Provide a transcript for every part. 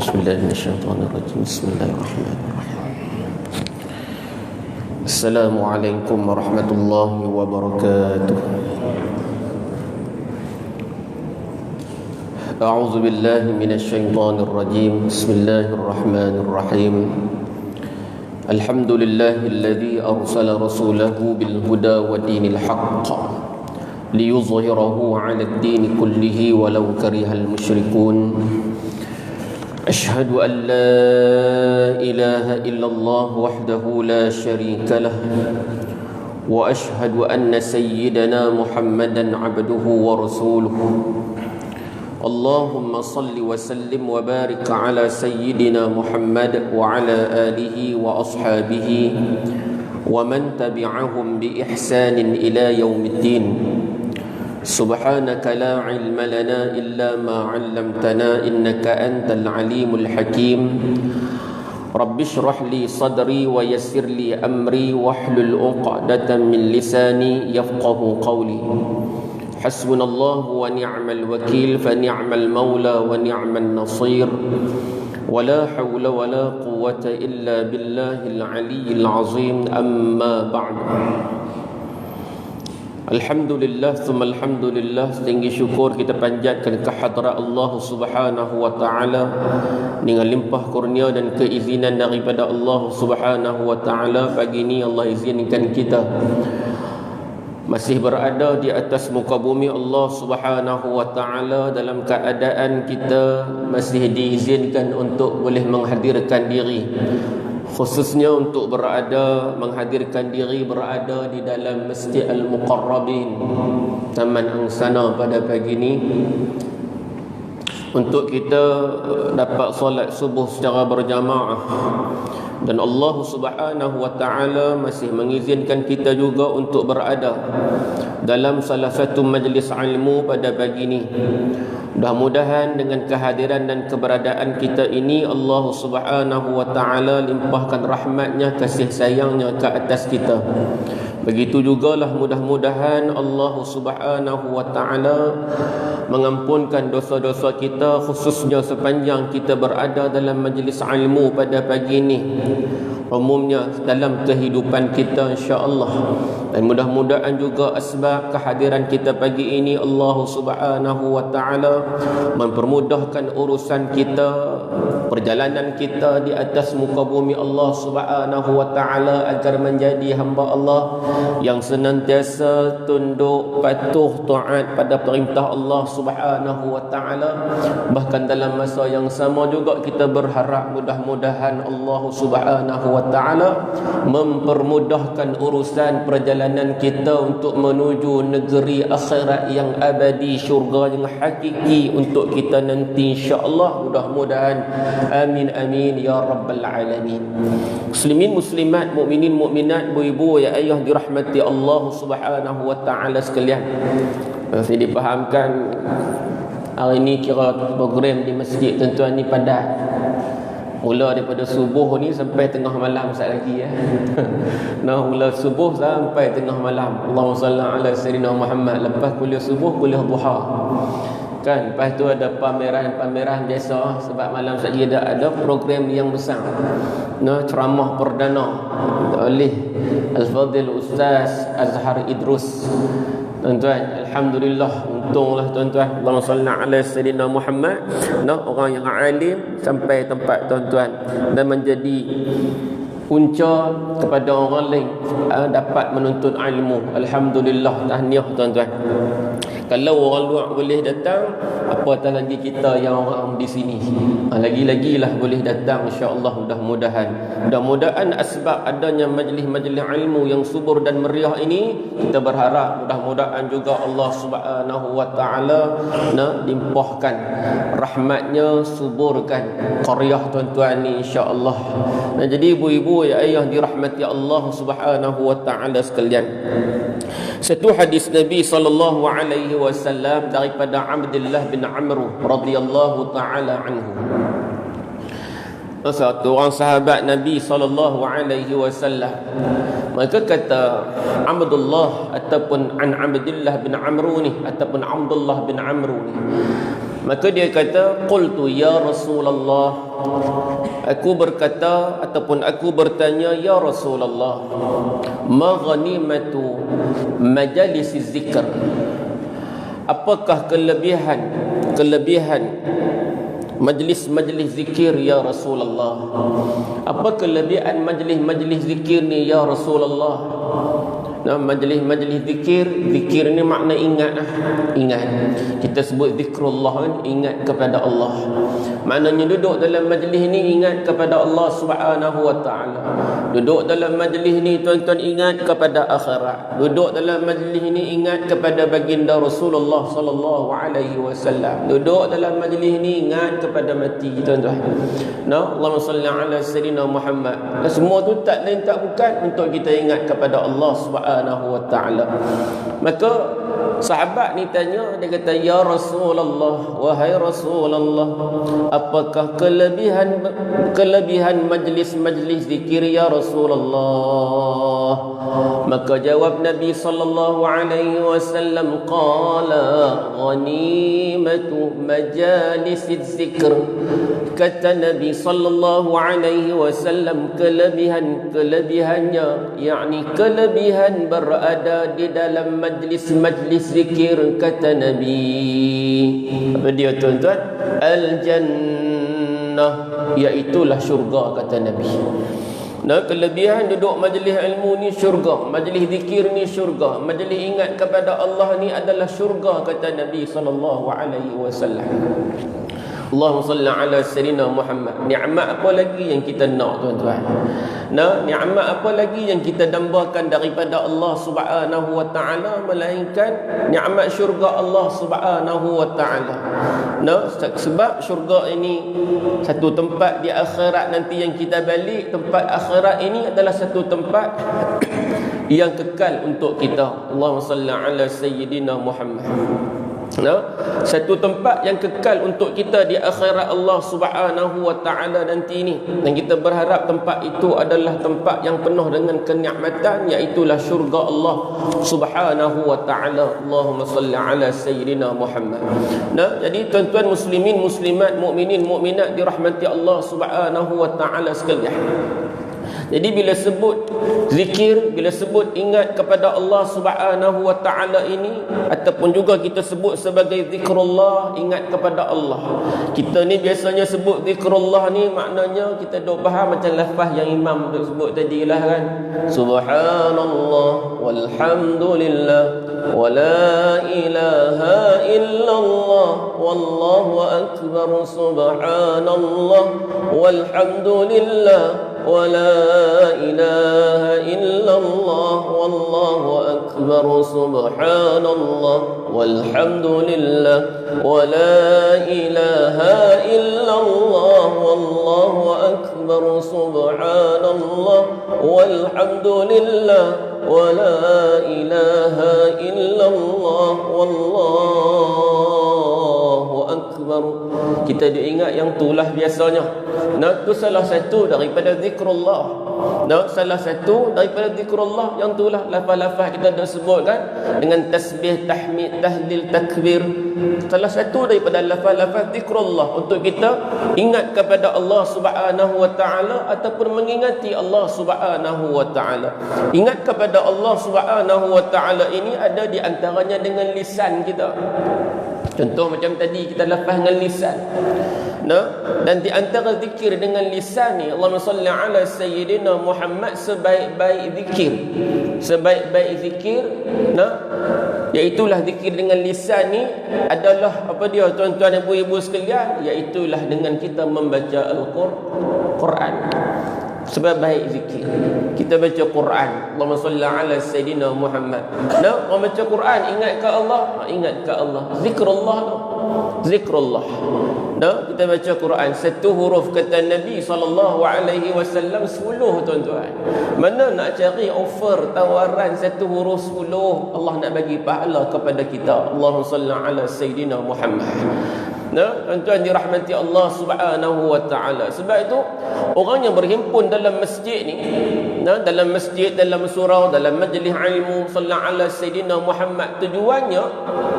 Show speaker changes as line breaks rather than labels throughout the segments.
Bismillahirrahmanirrahim. Bismillahirrahmanirrahim. Assalamualaikum warahmatullahi wabarakatuh. A'udzu billahi minasyaitonir rajim. Bismillahirrahmanirrahim. Alhamdulillahilladzi arsala rasulahu bil huda wa dinil haqq liyuzhirahu 'alad din kullihi walau karihal musyrikun. أشهد أن لا إله إلا الله وحده لا شريك له وأشهد أن سيدنا محمدا عبده ورسوله اللهم صل وسلم وبارك على سيدنا محمد وعلى آله وأصحابه ومن تبعهم بإحسان إلى يوم الدين سبحانك لا علم لنا إلا ما علمتنا إنك أنت العليم الحكيم رب اشرح لي صدري ويسر لي أمري واحلل عقدة من لساني يفقه قولي حسبنا الله ونعم الوكيل فنعم المولى ونعم النصير ولا حول ولا قوة إلا بالله العلي العظيم أما بعد. Alhamdulillah, thumma alhamdulillah, setinggi syukur kita panjatkan ke hadrat Allah Subhanahu wa taala dengan limpah kurnia dan keizinan daripada Allah Subhanahu wa taala. Pagi ini Allah izinkan kita masih berada di atas muka bumi Allah Subhanahu wa taala dalam keadaan kita masih diizinkan untuk boleh menghadirkan diri, khususnya untuk menghadirkan diri berada di dalam Masjid Al-Muqarrabin Taman Angsana pada pagi ini untuk kita dapat solat subuh secara berjamaah. Dan Allah Subhanahu wa taala masih mengizinkan kita juga untuk berada dalam salah satu majlis ilmu pada pagi ini. Mudah-mudahan dengan kehadiran dan keberadaan kita ini Allah Subhanahu wa taala limpahkan rahmatnya, kasih sayangnya ke atas kita. Begitu jugalah mudah-mudahan Allah Subhanahu wa taala mengampunkan dosa-dosa kita, khususnya sepanjang kita berada dalam majlis ilmu pada pagi ini, umumnya dalam kehidupan kita insya-Allah. Dan mudah-mudahan juga asbab kehadiran kita pagi ini Allah Subhanahu wa taala mempermudahkan urusan kita, perjalanan kita di atas muka bumi Allah Subhanahu wa taala, agar menjadi hamba Allah yang senantiasa tunduk, patuh, taat pada perintah Allah Subhanahu wa taala. Bahkan dalam masa yang sama juga kita berharap mudah-mudahan Allah Subhanahu wa taala mempermudahkan urusan perjalanan kita untuk menuju negeri akhirat yang abadi, syurga yang hakiki untuk kita nanti insya-Allah. Mudah-mudahan amin amin ya rabbal alamin. Muslimin muslimat, mukminin mukminat, ibu-ibu ya ayah dirahmati Allah Subhanahu wa taala sekalian. Saya dipahamkan hari ini kira program di masjid tuan-tuan ni padat. Mula daripada subuh ni sampai tengah malam sekejap lagi ya. Mula subuh sampai tengah malam. Allahumma salli ala sayyidina Muhammad. Lepas kuliah subuh, kuliah duha. Kan, lepas tu ada pameran biasa, sebab malam sekejap lagi ada program yang besar. Ceramah perdana oleh Al-Fadhil Ustaz Azhar Idrus. Tuan-tuan, alhamdulillah, untunglah tuan-tuan. Allahumma salli ala sayyidina Muhammad. Orang yang alim sampai tempat tuan-tuan dan menjadi punca kepada orang lain dapat menuntut ilmu. Alhamdulillah, tahniah tuan-tuan. Kalau orang luar boleh datang, apatah lagi kita yang orang di sini. Lagi-lagilah boleh datang insya-Allah. Mudah-mudahan asbab adanya majlis-majlis ilmu yang subur dan meriah ini, kita berharap mudah-mudahan juga Allah Subhanahu wa taala limpahkan rahmatnya, suburkan qaryah tuan-tuan ni insya-Allah. Jadi ibu-ibu ya ayah dirahmati Allah Subhanahu wa taala sekalian. Satu hadis Nabi sallallahu alaihi wasallam daripada Abdullah bin Amr radhiyallahu taala anhu. satu orang sahabat Nabi SAW, maka kata Abdullah ataupun an Abdullah bin Amru ni, ataupun Abdullah bin Amru ni, maka dia kata, qultu ya Rasulullah, aku berkata ataupun aku bertanya, ya Rasulullah, ma ghanimatu majalis zikr, apakah kelebihan majlis-majlis zikir ya Rasulullah? Apa kelebihan majlis-majlis zikir ni ya Rasulullah? Nah, majlis-majlis zikir ni makna ingat. Kita sebut zikrullah kan, ingat kepada Allah. Maknanya duduk dalam majlis ni ingat kepada Allah Subhanahu wa taala. Duduk dalam majlis ni tuan-tuan ingat kepada akhirat. Duduk dalam majlis ni ingat kepada baginda Rasulullah sallallahu alaihi wasallam. Duduk dalam majlis ni ingat kepada mati, tuan-tuan. Nah, Allahumma salli ala sayyidina Muhammad. Semua tu tak lain tak bukan untuk kita ingat kepada Allah Subhanahu wa taala. Maka sahabat ni tanya, dia kata, ya Rasulullah, wahai Rasulullah, apakah kelebihan majlis-majlis zikir ya Rasulullah? Maka jawab Nabi sallallahu alaihi wasallam, qala ghanimatu majalis zikr. Kata Nabi sallallahu alaihi wasallam, kelebihannya, yakni kelebihan berada di dalam majlis-majlis zikir, kata Nabi. Apa dia tuan-tuan? Al-jannah, iaitulah syurga, kata Nabi. Nah, kelebihan duduk majlis ilmu ni syurga, majlis zikir ni syurga, majlis ingat kepada Allah ni adalah syurga, kata Nabi sallallahu alaihi wasallam. Allahumma salli ala sayyidina Muhammad. Nikmat apa lagi yang kita nak, tuan-tuan? Nah, nikmat apa lagi yang kita dambakan daripada Allah Subhanahu wa taala melainkan nikmat syurga Allah Subhanahu wa taala. Nah, sebab syurga ini satu tempat di akhirat nanti yang kita balik. Tempat akhirat ini adalah satu tempat yang kekal untuk kita. Allahumma salli ala sayyidina Muhammad. Nah, satu tempat yang kekal untuk kita di akhirat Allah Subhanahu wa taala nanti ni, dan kita berharap tempat itu adalah tempat yang penuh dengan kenikmatan, iaitu syurga Allah Subhanahu wa taala. Allahumma salli ala sayyidina Muhammad. Nah, jadi tuan-tuan muslimin muslimat, mukminin mukminat dirahmati Allah Subhanahu wa taala sekalian. Jadi bila sebut zikir, bila sebut ingat kepada Allah Subhanahu wa taala ini, ataupun juga kita sebut sebagai zikrullah, ingat kepada Allah. Kita ni biasanya sebut zikrullah ni maknanya kita duk faham macam lafaz yang imam duk sebut tadi lah kan. Subhanallah walhamdulillah wa la ilaha illallah wallahu akbar. Subhanallah walhamdulillah ولا إله إلا الله والله أكبر. سبحان الله والحمد لله ولا إله إلا الله والله أكبر. سبحان الله والحمد لله ولا إله إلا الله والله أكبر. Kita diingat yang itulah biasanya. Nah, itu salah satu daripada zikrullah. Nah, salah satu daripada zikrullah yang itulah lafaz-lafaz kita dah sebutkan dengan tasbih, tahmid, tahlil, takbir. Salah satu daripada lafaz-lafaz zikrullah untuk kita ingat kepada Allah Subhanahu wa taala ataupun mengingati Allah Subhanahu wa taala. Ingat kepada Allah Subhanahu wa taala ini ada di antaranya dengan lisan kita. Contoh macam tadi kita lafaz dengan lisan. Nah, dan di antara zikir dengan lisan ni, Allahumma salli ala sayyidina Muhammad, sebaik-baik zikir. Sebaik-baik zikir, nah, iaitulah zikir dengan lisan ni adalah apa dia tuan-tuan dan ibu-ibu sekalian, iaitulah dengan kita membaca Al-Quran. Sebab baik zikir kita baca Quran. Allahumma salli ala sayyidina Muhammad. Nah, orang baca Quran ingat ke Allah, ingat ke Allah. Zikrullah, zikrullah. Nah, kita baca Quran satu huruf kata Nabi SAW 10, tuan-tuan. Mana nak cari offer tawaran satu huruf 10, Allah nak bagi pahala kepada kita. Allahumma salli ala sayyidina Muhammad. Tuan-tuan dirahmati Allah Subhanahu wa taala. Sebab itu orang yang berhimpun dalam masjid ni, dalam masjid, dalam surau, dalam majlis ilmu, sallallahu ala sayyidina Muhammad, tujuannya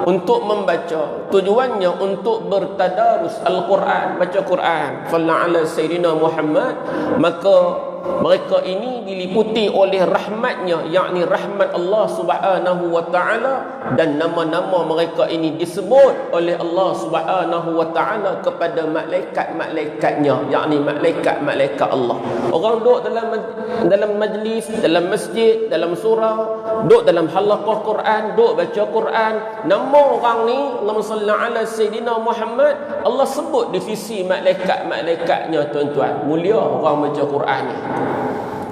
untuk membaca, tujuannya untuk bertadarus Al-Quran, baca Quran, sallallahu ala sayyidina Muhammad, maka mereka ini diliputi oleh rahmatnya, yakni rahmat Allah Subhanahu wa taala, dan nama-nama mereka ini disebut oleh Allah Subhanahu wa taala kepada malaikat-malaikatnya, yakni malaikat-malaikat Allah. Orang duduk dalam majlis, dalam masjid, dalam surau, duduk dalam halaqah Quran, duduk baca Quran, nama orang ni Allahumma salli ala sayyidina Muhammad, Allah sebut di sisi malaikat-malaikatnya. Tuan-tuan, mulia orang baca Quran ni.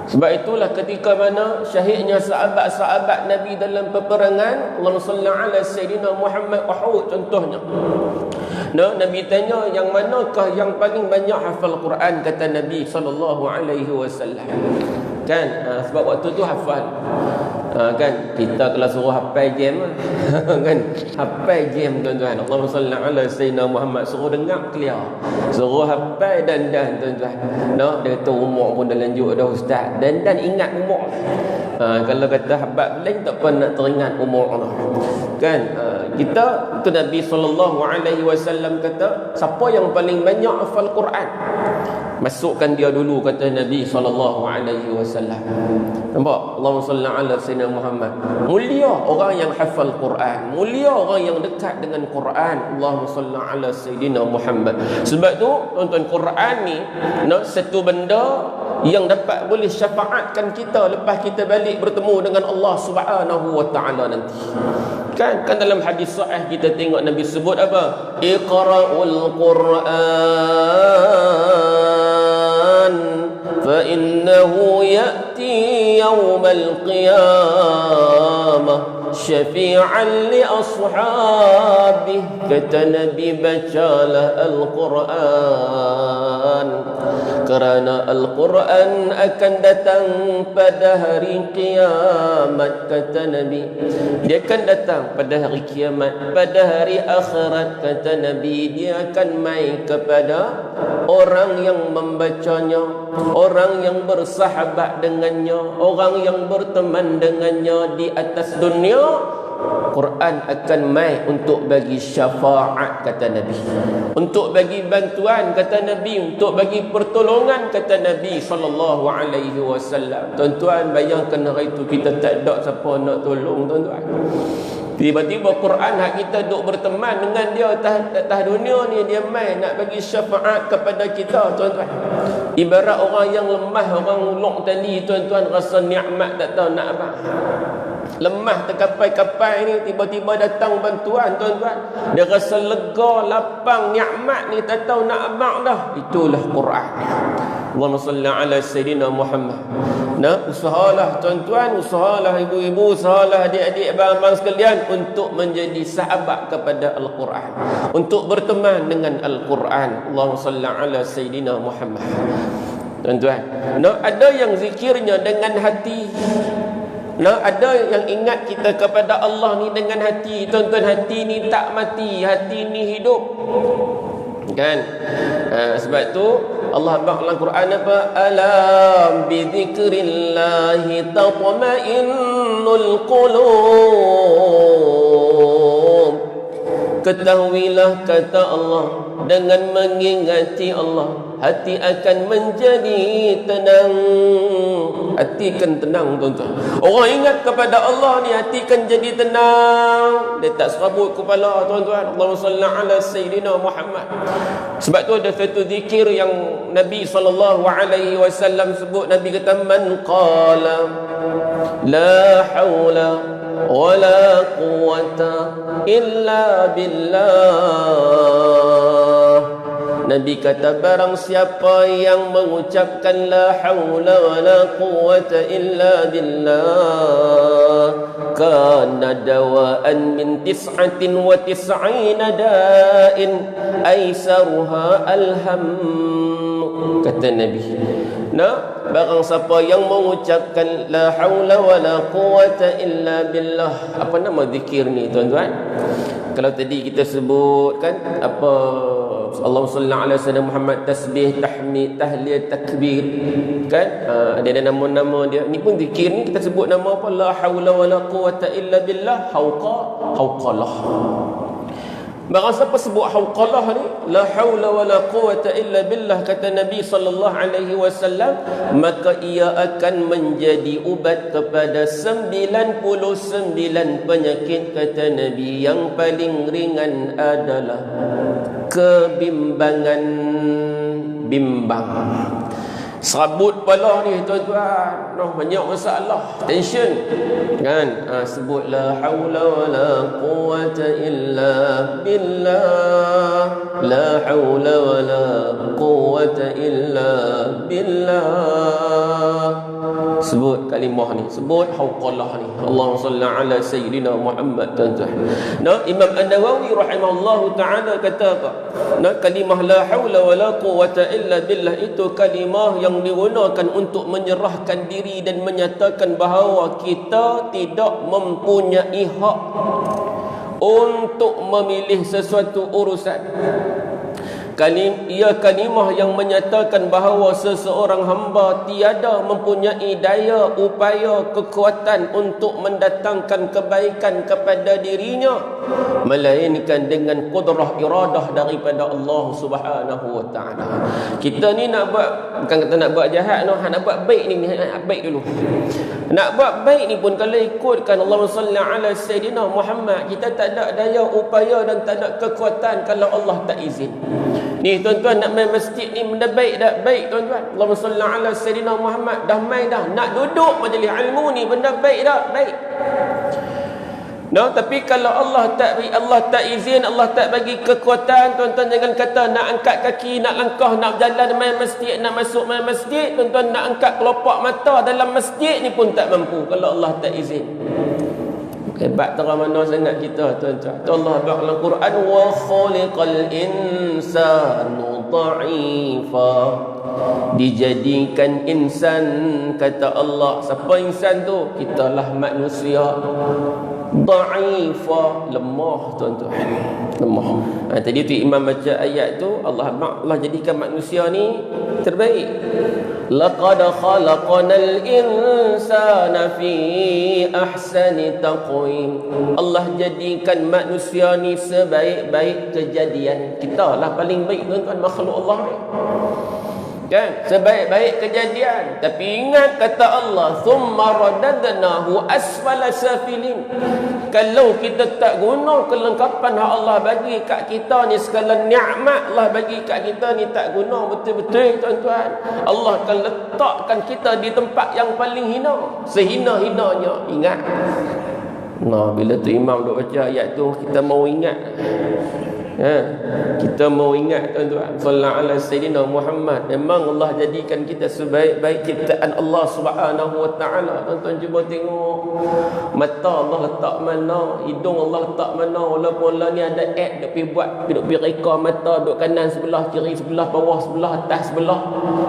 Sebab itulah ketika mana syahidnya sahabat-sahabat Nabi dalam peperangan, Allahumma salli ala sayyidina Muhammad Uhud contohnya. Nabi tanya, yang manakah yang paling banyak hafal Quran, kata Nabi sallallahu alaihi wasallam. Kan sebab waktu tu hafal. Kan kita kalau suruh hafal jam kan hafal jam, tuan-tuan. Allahumma salli ala sayyidina Muhammad, suruh dengar clear, suruh hafal dan tuan-tuan. Dia kata umur pun dah lanjut dah ustaz, dan ingat umur. Kalau kata habat lain tak pernah teringat umur kan. Kita tu Nabi sallallahu alaihi wasallam kata, siapa yang paling banyak hafal Quran, masukkan dia dulu, kata Nabi sallallahu alaihi wasallam. Nampak? Allahumma salli ala sayyidina Muhammad. Mulia orang yang hafal Quran, mulia orang yang dekat dengan Quran. Allahumma salli ala sayyidina Muhammad. Sebab tu tuan-tuan, Quran ni satu benda yang dapat boleh syafaatkan kita lepas kita balik bertemu dengan Allah Subhanahu wa taala nanti. Kan dalam hadis sahih kita tengok Nabi sebut apa? Iqra'ul Quran fa innahu ya'ti yawmal qiyamah syafi'an li ashabih. Kata Nabi, bacalah Al-Quran, kerana Al-Quran akan datang pada hari kiamat. Kata Nabi, dia akan datang pada hari kiamat, pada hari akhirat. Kata Nabi, dia akan mai kepada orang yang membacanya, orang yang bersahabat dengannya, orang yang berteman dengannya di atas dunia. Quran akan mai untuk bagi syafaat, kata Nabi, untuk bagi bantuan, kata Nabi, untuk bagi pertolongan, kata Nabi sallallahu alaihi wasallam. Tuan-tuan, bayangkan hari itu kita tak ada siapa nak tolong, tuan-tuan. Tiba-tiba Quran hak kita duk berteman dengan dia atas dunia ni, dia mai nak bagi syafaat kepada kita, tuan-tuan. Ibarat orang yang lemah, orang ulok tadi, tuan-tuan, rasa nikmat tak tahu nak apa. Lemah terkapai-kapai ni, tiba-tiba datang bantuan, tuan-tuan, dia rasa lega, lapang, nikmat ni tak tahu nak apa dah. Itulah Quran. Allahumma salli ala sayyidina Muhammad. Usahalah tuan-tuan, usahalah ibu-ibu, usahalah adik-adik, abang-abang sekalian untuk menjadi sahabat kepada Al-Quran, untuk berteman dengan Al-Quran. Allahumma salli ala sayyidina Muhammad. Tuan-tuan, ada yang zikirnya dengan hati, ada yang ingat kita kepada Allah ni dengan hati. Tuan-tuan, hati ni tak mati, hati ni hidup. Kan? Sebab tu Allah bagi dalam Quran apa? Alam bi dzikrillahi tatma'innul qulub. Ketahuilah, kata Allah, dengan mengingati Allah, hati akan menjadi tenang. Hati akan tenang, tuan-tuan. Orang ingat kepada Allah ni, hati akan jadi tenang. Dia tak serabut kepala, tuan-tuan. Allahumma salli ala sayyidina Muhammad. Sebab tu ada satu zikir yang Nabi SAW sebut. Nabi kata, man qala la hawla wa la quwwata illa billah. Nabi kata, barang siapa yang mengucapkan la haula wa la quwwata illa billah, kana dawaan min 99 da'in aisaruha alham. Kata Nabi, barang siapa yang mengucapkan la haula wa la quwwata illa billah. Apa nama zikir ni, tuan-tuan? Kalau tadi kita sebut kan apa, Allahumma salli ala sayyidina Muhammad, tasbih, tahmid, tahlil, takbir kan, ada nama-nama dia. Ni pun zikir ni kita sebut nama apa, la haula wala quwata illa billah, hauqalah. Barang siapa sebut hauqalah ni, la haula wala quwata illa billah, kata Nabi sallallahu alaihi wasallam, maka ia akan menjadi ubat kepada 99 penyakit, kata Nabi. Yang paling ringan adalah kebimbangan, bimbang. Serabut kepala ni tuan-tuan, banyak masalah, tension kan. Sebut la haula wala quwata illa billah, la haula wala quwata illa billah. Sebut kalimah ni, sebut hauqalah ni, Allahumma salli ala sayyidina Muhammad, tuan-tuan. Imam An-Nawawi rahimahullahu ta'ala kata apa? Kalimah la haula wala quwata illa billah itu kalimah yang digunakan untuk menyerahkan diri dan menyatakan bahawa kita tidak mempunyai hak untuk memilih sesuatu urusan. Ia kalimah yang menyatakan bahawa seseorang hamba tiada mempunyai daya, upaya, kekuatan untuk mendatangkan kebaikan kepada dirinya, melainkan dengan kudrah iradah daripada Allah Subhanahu wa ta'ala. Kita ni nak buat, bukan kata nak buat jahat, nak buat baik ni, baik dulu. Nak buat baik ni pun kalau ikutkan Allahumma salli ala sayyidina Muhammad, kita tak ada daya, upaya dan tak ada kekuatan kalau Allah tak izin. Ni tuan-tuan, nak main masjid ni benda baik dah, baik tuan-tuan. Allahumma salli ala sayyidina Muhammad, dah main dah. Nak duduk majlis ilmu ni benda baik dah, baik. Tapi kalau Allah tak izin, Allah tak bagi kekuatan, tuan-tuan jangan kata nak angkat kaki, nak langkah, nak berjalan main masjid, nak masuk main masjid, tuan-tuan nak angkat kelopak mata dalam masjid ni pun tak mampu kalau Allah tak izin. Hebat terang mana sangat kita, tuan-tuan. Allah berkata dalam Quran, wa khaliqal insanu dha'ifa. Dijadikan insan, kata Allah. Siapa insan tu? Kitalah manusia. Dha'ifa, lemah, tuan-tuan. Lemah. Tadi tu imam baca ayat tu, Allah jadikan manusia ni terbaik. Laqad khalaqnal insana fi ahsani taqwim. Allah jadikan manusia ni sebaik-baik kejadian. Kita lah paling baik, tuan-tuan, makhluk Allah ni. Kan? Sebaik-baik kejadian. Tapi ingat kata Allah, thumma radadnahu asfala safilin. Kalau kita tak guna kelengkapan yang Allah bagi kat kita ni, segala nikmat Allah bagi kat kita ni tak guna betul-betul, tuan-tuan, Allah akan letakkan kita di tempat yang paling hina, sehina-hinanya. Ingat. Bila tu imam duk baca ayat tu, kita mau ingat. Kita mau ingat, tuan-tuan, sallallahu alaihi sayyidina Muhammad. Memang Allah jadikan kita sebaik-baik ciptaan Allah Subhanahu wa ta'ala. Tuan-tuan cuba tengok, mata Allah letak mana, hidung Allah letak mana. Walaupun Allah ni ada app dia pergi buat, duk pergi reka mata, duk kanan sebelah, kiri sebelah, bawah sebelah, atas sebelah.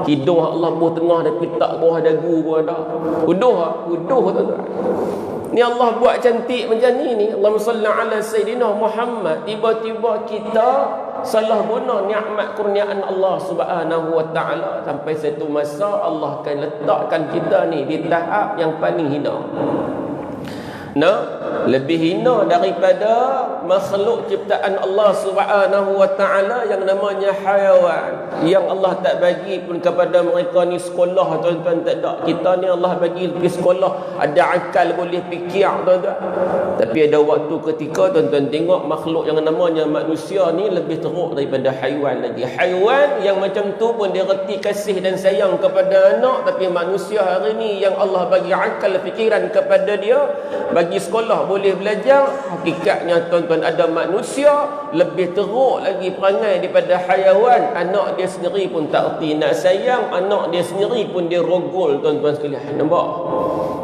Hidung Allah buah tengah, dia pergi tak bawah dagu pun ada. Huduh, tuan-tuan. Ni Allah buat cantik macam ni. Allahumma salli ala sayyidina Muhammad. Tiba-tiba kita salah guna nikmat kurniaan Allah Subhanahu wa ta'ala. Sampai satu masa Allah akan letakkan kita ni di tahap yang paling hina. Lebih hina daripada makhluk ciptaan Allah Subhanahu wa ta'ala yang namanya hayawan, yang Allah tak bagi pun kepada mereka ni sekolah, tuan-tuan, tak ada. Kita ni Allah bagi pergi sekolah, ada akal, boleh fikir, tuan-tuan. Tapi ada waktu ketika, tuan-tuan, tengok makhluk yang namanya manusia ni lebih teruk daripada haiwan lagi. Haiwan yang macam tu pun dia reti kasih dan sayang kepada anak, tapi manusia hari ni yang Allah bagi akal, fikiran kepada dia, bagi sekolah boleh belajar, hakikatnya, tuan-tuan, ada manusia lebih teruk lagi perangai daripada haiwan. Anak dia sendiri pun tak erti nak sayang, anak dia sendiri pun dia rogol, tuan-tuan sekalian. Nampak?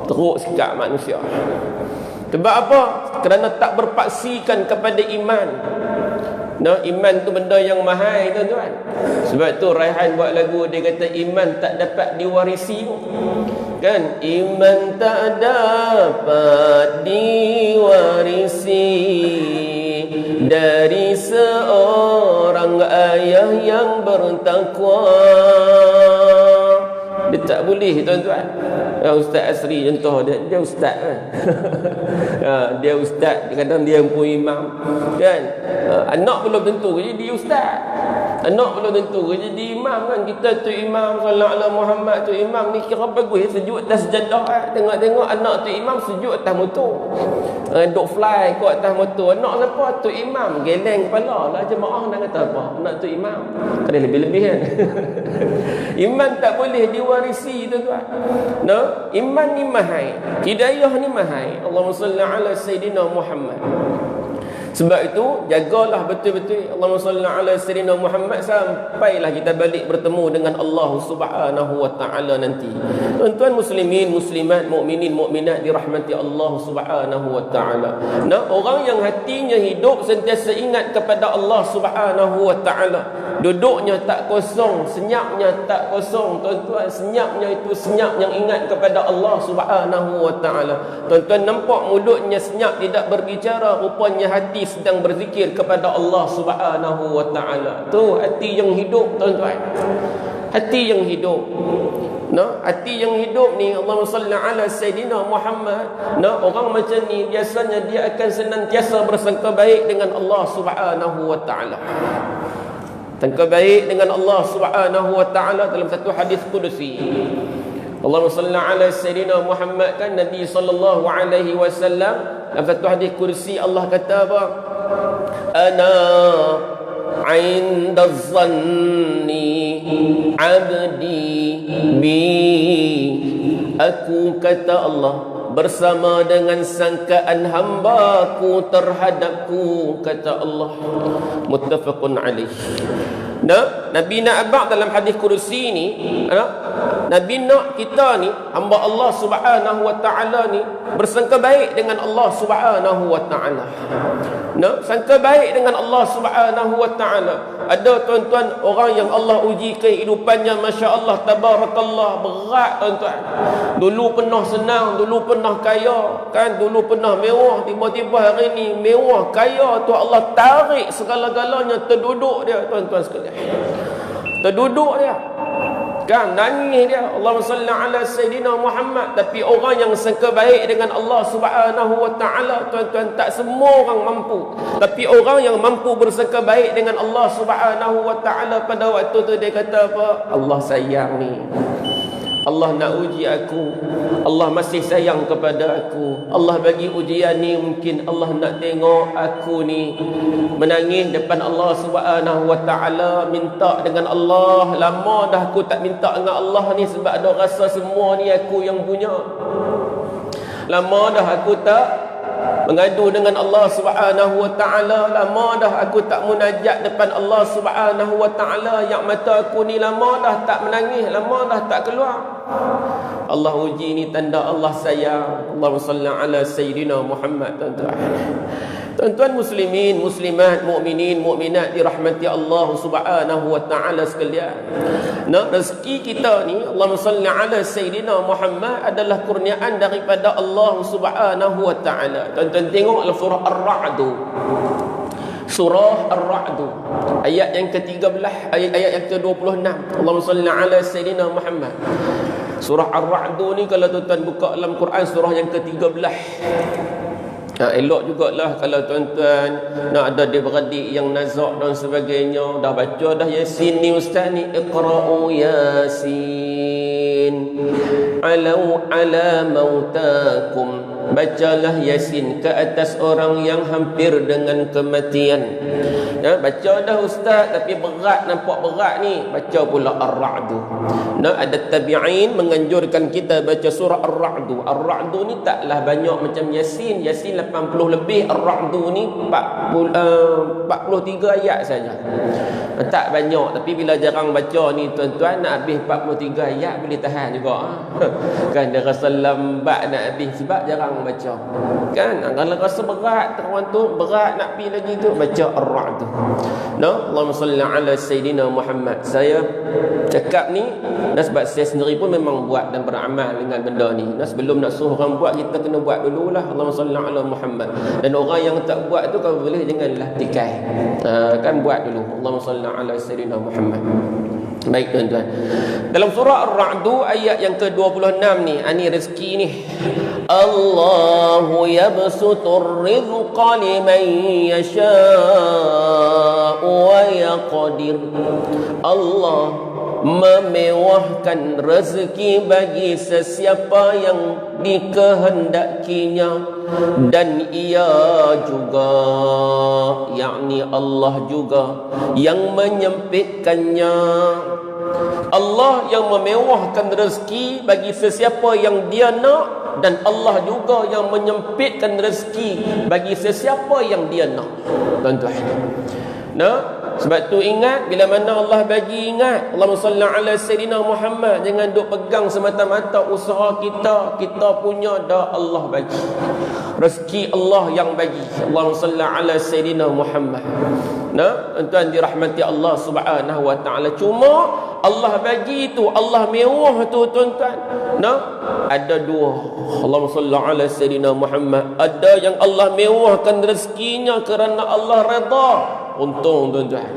Teruk sikap manusia. Sebab apa? Kerana tak berpaksikan kepada iman. Iman tu benda yang mahal, tuan-tuan. Sebab tu Raihan buat lagu, dia kata iman tak dapat diwarisi. Kan? Iman tak dapat diwarisi, dari seorang ayah yang bertakwa. Dia tak boleh tuan-tuan. Ustaz Asri contoh dia ustaz kan. Dia ustaz, kadang dia pun imam kan. Anak belum tentu jadi ustaz. Anak belum tentu jadi imam kan. Kita tu imam, sallallahu alaihi Muhammad tu imam ni kira bagus sujud atas sejadah. Tengok-tengok anak tu imam sujud atas motor. Duk fly kat atas motor. Anak siapa tu imam, geleng kepala lah jemaah nak kata apa? Anak tu imam. Ada lebih-lebih kan. Iman tak boleh diwarisi tuan-tuan. No, iman ni mahal, hidayah ni mahal. Allahumma salli ala sayyidina Muhammad. Sebab itu jagalah betul-betul Allahumma salli ala sayyidina Muhammad sampailah kita balik bertemu dengan Allah Subhanahu wa taala nanti. Tuan-tuan muslimin, muslimat, mukminin, mukminat dirahmati Allah Subhanahu wa taala. Nah, orang yang hatinya hidup sentiasa ingat kepada Allah Subhanahu wa taala, duduknya tak kosong, senyapnya tak kosong tuan-tuan. Senyapnya itu senyap yang ingat kepada Allah Subhanahu wa taala. Tuan-tuan nampak mulutnya senyap tidak berbicara, rupanya hati sedang berzikir kepada Allah Subhanahu wa taala. Tu hati yang hidup tuan-tuan. Hati yang hidup. Nah, hati yang hidup ni Allahumma salli ala sayyidina Muhammad. Nah, orang macam ni biasanya dia akan senantiasa bersangka baik dengan Allah Subhanahu wa taala. Sangka baik dengan Allah Subhanahu wa taala dalam satu hadis qudsi. Allahumma salli ala sayyidina Muhammad kan Nabi sallallahu alaihi wasallam dalam satu hadis kursi Allah kata apa? Ana 'inda dhanni 'abdi bi. Aku kata Allah bersama dengan sangkaan hamba-Ku terhadapku, kata Allah. Muttafaqun alaih. Nah, Nabi nak abang dalam hadis kursi ni, Nabi nak kita ni, hamba Allah Subhanahu wa taala ni bersangka baik dengan Allah Subhanahu wa taala. Nah, sangka baik dengan Allah Subhanahu wa taala. Ada tuan-tuan orang yang Allah uji kehidupannya, masya-Allah tabarakallah, berat tuan-tuan. Dulu pernah senang, dulu pernah kaya, kan, dulu pernah mewah, tiba-tiba hari ni mewah, kaya tu Allah tarik segala-galanya, terduduk dia tuan-tuan sekalian. Terduduk dia. Kan, nangis dia. Allahumma salli ala sayyidina Muhammad. Tapi orang yang sangka baik dengan Allah Subhanahu wa taala tuan-tuan, tak semua orang mampu. Tapi orang yang mampu bersangka baik dengan Allah Subhanahu wa taala pada waktu tu dia kata apa? Allah sayang ni. Allah nak uji aku. Allah masih sayang kepada aku. Allah bagi ujian ni, mungkin Allah nak tengok aku ni menangis depan Allah Subhanahu wa taala, minta dengan Allah. Lama dah aku tak minta dengan Allah ni sebab ada rasa semua ni aku yang punya. Lama dah aku tak mengadu dengan Allah Subhanahu wa taala. Lama dah aku tak munajat depan Allah Subhanahu wa taala. Yang mata aku ni lama dah tak menangis, lama dah tak keluar. Allah uji ni tanda Allah sayang. Allahumma salli ala sayyidina Muhammad tuan-tuan. Tuan-tuan muslimin, muslimat, mukminin, mukminat dirahmati Allah Subhanahu wa taala sekalian. Nah, rezeki kita ni Allahumma salli ala sayyidina Muhammad adalah kurniaan daripada Allah Subhanahu wa taala. Tuan-tuan tengok surah Ar-Ra'd. Surah Ar-Ra'd ayat yang ke-13, ayat yang ke-26. Allahumma salli ala sayyidina Muhammad. Surah Ar-Ra'd ni kalau tuan-tuan buka dalam Quran surah yang ke-13. Elok jugalah kalau tuan-tuan nak ada adik-beradik yang nazak dan sebagainya, dah baca dah Yasin ni ustaz ni, iqra'u Yasin alau ala mautakum, bacalah Yasin ke atas orang yang hampir dengan kematian. Baca dah ustaz tapi berat, nampak berat ni, baca pula Ar-Ra'd. Ada tabi'in menganjurkan kita baca surah Ar-Ra'd. Ar-Ra'd ni taklah banyak macam Yasin. Yasin 80 lebih, Ar-Ra'd ni 43 ayat saja. Tak banyak, tapi bila jarang baca ni tuan-tuan, nak habis 43 ayat boleh tahan juga. Kan dia rasa lambat nak habis sebab jarang tenang baca. Kan? Kalau rasa berat tuan tu, berat nak pi lagi tu, baca Ar-Ra'd tu. No, Allahumma salli ala Sayyidina Muhammad. Saya cakap ni sebab saya sendiri pun memang buat dan beramal dengan benda ni. Sebelum nak suruh orang buat, kita kena buat dululah. Allahumma salli ala Muhammad. Dan orang yang tak buat tu kalau boleh janganlah tikai. Kan buat dulu. Allahumma salli ala Sayyidina Muhammad. Baik tuan-tuan. Dalam surah Ar-Ra'd ayat yang ke-26 ni, ini rezeki ni. Allahu yabsutur rizqa liman yasha'u wa yaqdir. Allah memewahkan rezeki bagi sesiapa yang dikehendakinya, dan ia juga, yakni Allah juga yang menyempitkannya. Allah yang memewahkan rezeki bagi sesiapa yang dia nak, dan Allah juga yang menyempitkan rezeki bagi sesiapa yang dia nak. Tuan-tuan, sebab tu ingat, bila mana Allah bagi, ingat Allahumma salli ala Sayyidina Muhammad. Jangan duk pegang semata-mata usaha kita, kita punya dah Allah bagi. Rezeki Allah yang bagi. Allahumma salli ala Sayyidina Muhammad. Tuan-tuan dirahmati Allah Subhanahu wa taala. Cuma Allah bagi tu, Allah mewah tu tuan-tuan. Ada dua. Allahumma salli ala Sayyidina Muhammad. Ada yang Allah mewahkan rezekinya kerana Allah redha. Untung tuan-tuan.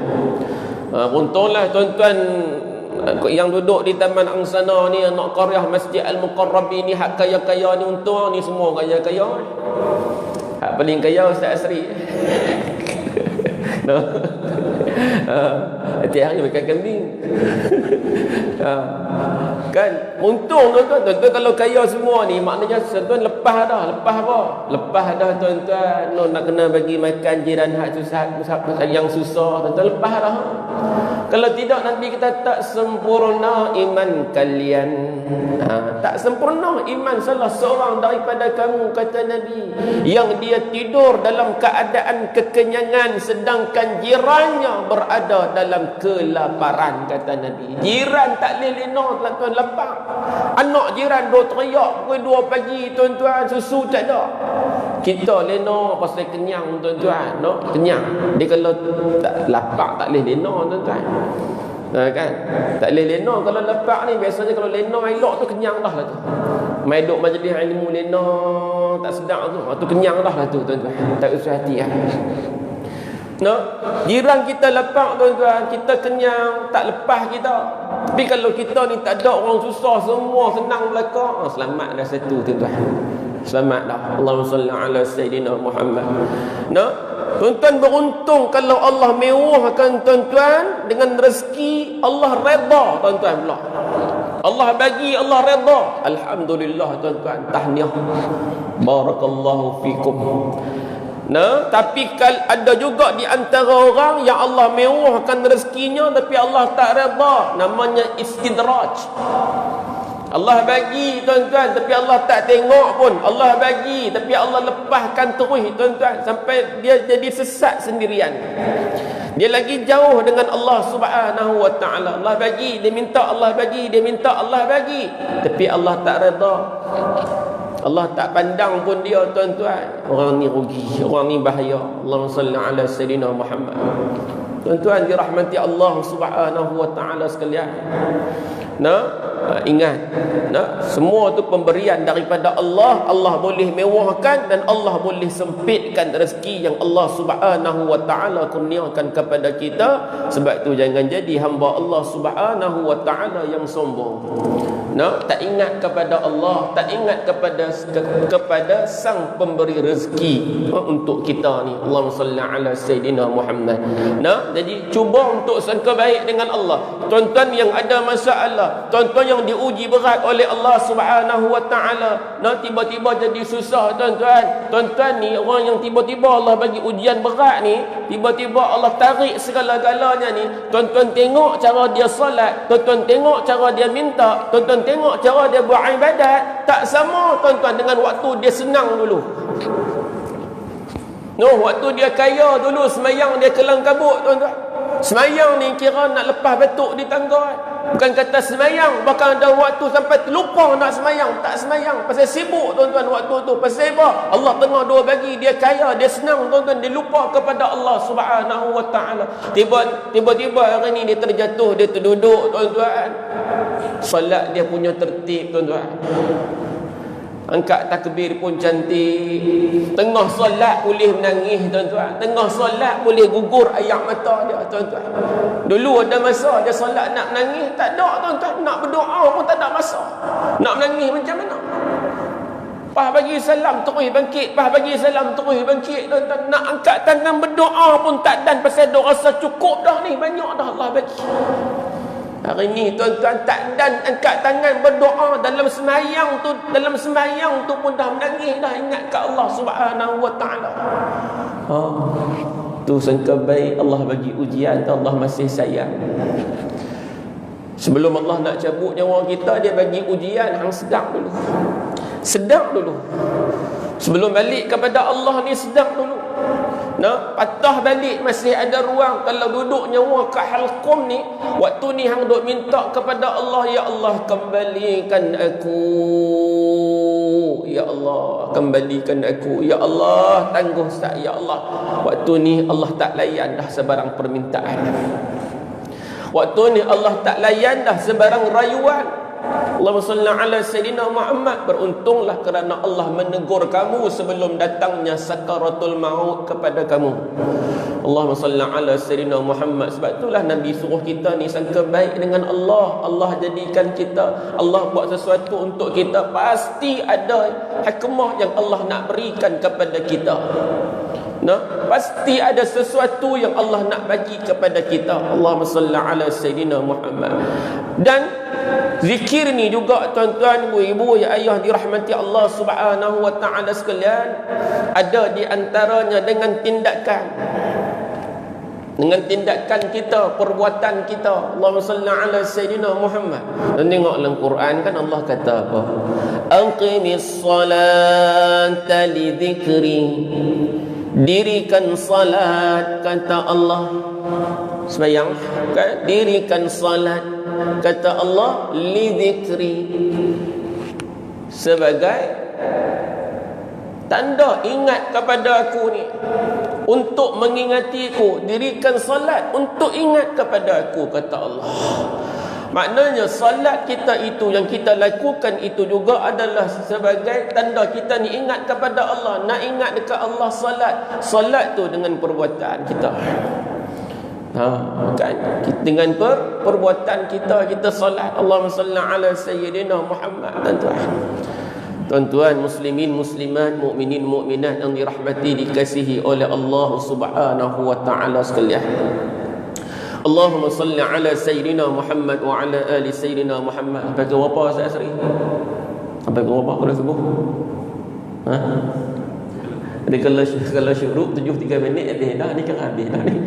Untunglah tuan-tuan yang duduk di Taman Angsana ni, anak qaryah Masjid Al-Muqarrabin ni, hak kaya-kaya ni, untung ni semua kaya-kaya. Hak paling kaya Ustaz Asri. Tiap hari makan kambing. Kan untung tuan-tuan. Tuan-tuan kalau kaya semua ni, maknanya tuan lepas dah. Lepas apa? Lepas dah tuan-tuan. Nak kena bagi makan jiran hak susah, yang susah. Tuan-tuan lepas dah. Kalau tidak nanti kita tak sempurna iman kalian. Tak sempurna iman salah seorang daripada kamu, kata Nabi, yang dia tidur dalam keadaan kekenyangan sedangkan jirannya berada dalam kelaparan, kata Nabi. Jiran tak boleh lena tuan-tuan, lapar. Anak jiran duk teriak pukul 2 pagi tuan-tuan, susu tak ada. Kita lena pasal kenyang tuan-tuan. Kenyang. Dia kalau tak lapar tak boleh lena tuan-tuan. Kan? Tak boleh lena kalau lapar ni. Biasanya kalau lena elok tu kenyang dah lah tu. Mai duk majlis ilmu lena tak sedap tu. Tu kenyang dah lah tu tuan-tuan. Tak usah hati lah. Jiran kita lapar tuan-tuan, kita kenyang, tak lepas kita. Tapi kalau kita ni tak ada, orang susah semua senang belaka, selamat dah satu tuan-tuan. Selamat dah. Allahumma salli ala Sayyidina Muhammad. Tuan-tuan beruntung kalau Allah mewahkan tuan-tuan dengan rezeki, Allah redha tuan-tuan pula. Allah bagi, Allah redha. Alhamdulillah tuan-tuan, tahniah. Barakallahu fikum. Tapi ada juga di antara orang yang Allah mewahkan rezekinya tapi Allah tak redha, namanya istidraj. Allah bagi tuan-tuan tapi Allah tak tengok pun. Allah bagi tapi Allah lepaskan terus tuan-tuan sampai dia jadi sesat sendirian. Dia lagi jauh dengan Allah Subhanahu wa taala. Allah bagi, dia minta Allah bagi, dia minta Allah bagi, tapi Allah tak redha. Allah tak pandang pun dia tuan-tuan. Orang ni rugi, orang ni bahaya. Allahumma salli ala Sayyidina Muhammad. Tuan-tuan dirahmati Allah Subhanahu wa taala sekalian. Ingat, semua tu pemberian daripada Allah. Allah boleh mewahkan dan Allah boleh sempitkan rezeki yang Allah Subhanahu wa taala kurniakan kepada kita. Sebab tu jangan jadi hamba Allah Subhanahu wa taala yang sombong. Tak ingat kepada Allah, tak ingat kepada sang pemberi rezeki untuk kita ni. Allahumma salli ala Sayyidina Muhammad. Jadi cuba untuk sangka baik dengan Allah. Tuan-tuan yang ada masalah, tuan-tuan yang diuji berat oleh Allah Subhanahu wa taala, tiba-tiba jadi susah tuan-tuan. Tuan-tuan ni orang yang tiba-tiba Allah bagi ujian berat ni, tiba-tiba Allah tarik segala-galanya ni. Tuan-tuan tengok cara dia solat, tuan-tuan tengok cara dia minta, tuan-tuan tengok cara dia buat ibadat, tak sama tuan-tuan dengan waktu dia senang dulu. Waktu dia kaya dulu, semayang dia kelang kabut tuan-tuan. Semayang ni kira nak lepas batuk di tangga. Bukan kata semayang, bahkan ada waktu sampai terlupa nak semayang, tak semayang. Pasal sibuk tuan-tuan waktu tu. Pasal apa? Allah tengah dua bagi, dia kaya, dia senang tuan-tuan, dia lupa kepada Allah Subhanahu wa taala. Tiba-tiba hari ni dia terjatuh, dia terduduk tuan-tuan. Solat dia punya tertib tuan-tuan. Angkat takbir pun cantik. Tengah solat boleh menangis tuan-tuan. Tengah solat boleh gugur air mata dia tuan-tuan. Dulu ada masa dia solat nak menangis, tak ada tuan-tuan. Nak berdoa pun tak ada masa. Nak menangis macam mana? Pas bagi salam terus bangkit, pas bagi salam terus bangkit tuan-tuan. Nak angkat tangan berdoa pun tak dan, pasal dia rasa cukup dah ni, banyak dah Allah bagi. Hari ni tuan-tuan tak dan angkat tangan berdoa dalam semayang tu pun dah menangis, dah ingat ke Allah Subhanahu wa taala. Tu sangka baik Allah bagi ujian, Allah masih sayang. Sebelum Allah nak cabut nyawa kita, dia bagi ujian hang sedang dulu. Sedang dulu. Sebelum balik kepada Allah ni sedang dulu. Nah, patah balik masih ada ruang. Kalau duduk nyawa kat halqum ni, waktu ni hang duk minta kepada Allah, ya Allah kembalikan aku. Ya Allah kembalikan aku. Ya Allah tangguh sat. Ya Allah. Waktu ni Allah tak layan dah sebarang permintaan. Waktu ni Allah tak layan dah sebarang rayuan. Allahumma salli ala Sayyidina Muhammad. Beruntunglah kerana Allah menegur kamu sebelum datangnya sakaratul maut kepada kamu. Allahumma salli ala Sayyidina Muhammad. Sebab itulah Nabi suruh kita ni sangka baik dengan Allah. Allah jadikan kita, Allah buat sesuatu untuk kita, pasti ada hikmah yang Allah nak berikan kepada kita. Nah, pasti ada sesuatu yang Allah nak bagi kepada kita. Allahumma salli ala Sayyidina Muhammad. Dan zikir ni juga tuan-tuan, ibu-ibu, ya ayah dirahmati Allah Subhanahu wa taala sekalian, ada di antaranya dengan tindakan. Dengan tindakan kita, perbuatan kita. Allahumma salli ala Sayyidina Muhammad. Dan tengok dalam Quran kan Allah kata apa? Aqimis salata li dzikri. Dirikan salat kata Allah. Sembahyang kan? Dirikan salat kata Allah li dzikri, sebagai tanda ingat kepada aku ni, untuk mengingatiku. Dirikan salat untuk ingat kepada aku kata Allah. Maknanya salat kita itu, yang kita lakukan itu juga adalah sebagai tanda kita ni ingat kepada Allah. Nak ingat dekat Allah salat. Salat tu dengan perbuatan kita. Kan? Dengan perbuatan kita salat. Allahumma salli ala Sayyidina Muhammad. Tuan-tuan muslimin muslimat, mukminin mukminat yang dirahmati dikasihi oleh Allah Subhanahu wa taala sekalian. Allahumma salli ala Sayyidina Muhammad wa ala ali Sayyidina Muhammad. Apa kau apa Ustaz Asri? Apa kau apa kau dah sebut? Jadi kalau syuruk 7-3 minit habis dah ni, kan habis dah ni.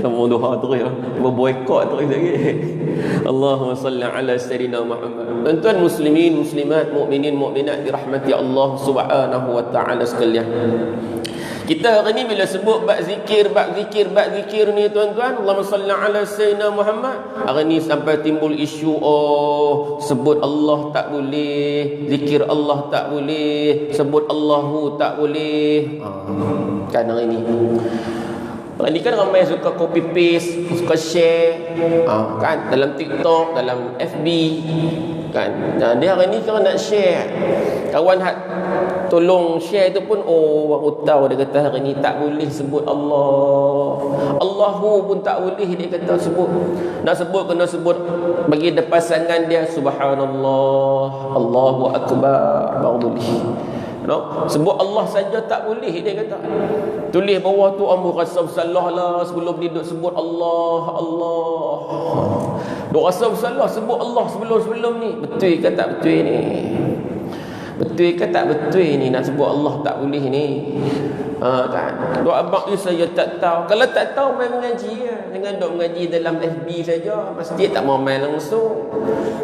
Kamu doa terus ya. Boykot terus lagi. Allahumma salli ala Sayyidina Muhammad. Tuan-tuan muslimin muslimat, mukminin mukminat dirahmati Allah Subhanahu wa taala sekalian. Kita hari ni bila sebut bab zikir ni tuan-tuan, Allahumma salli ala Sayyidina Muhammad, hari ni sampai timbul isu, sebut Allah tak boleh, zikir Allah tak boleh, sebut Allahu tak boleh. Kan hari ni hari ni kan ramai suka copy paste, suka share, kan, dalam TikTok, dalam FB, kan. Nah, dia hari ni kalau nak share, kawan tolong share tu pun, baru tahu dia kata hari ni tak boleh sebut Allah. Allahu pun tak boleh dia kata sebut. Nak sebut kena sebut bagi pasangan dia subhanallah, Allahu akbar, baru boleh. No? Sebut Allah saja tak boleh dia kata. Tulis bawah tu amru rasa bersalah lah sebelum dia duduk sebut Allah. Duk rasa bersalah sebut Allah sebelum ni. Betul ke tak betul ni? Betul ke tak betul ni nak sebut Allah tak boleh ni? Kan? Duk abang ni saya tak tahu. Kalau tak tahu main mengaji ya. Jangan duk mengaji dalam FB saja. Masjid tak mau main langsung.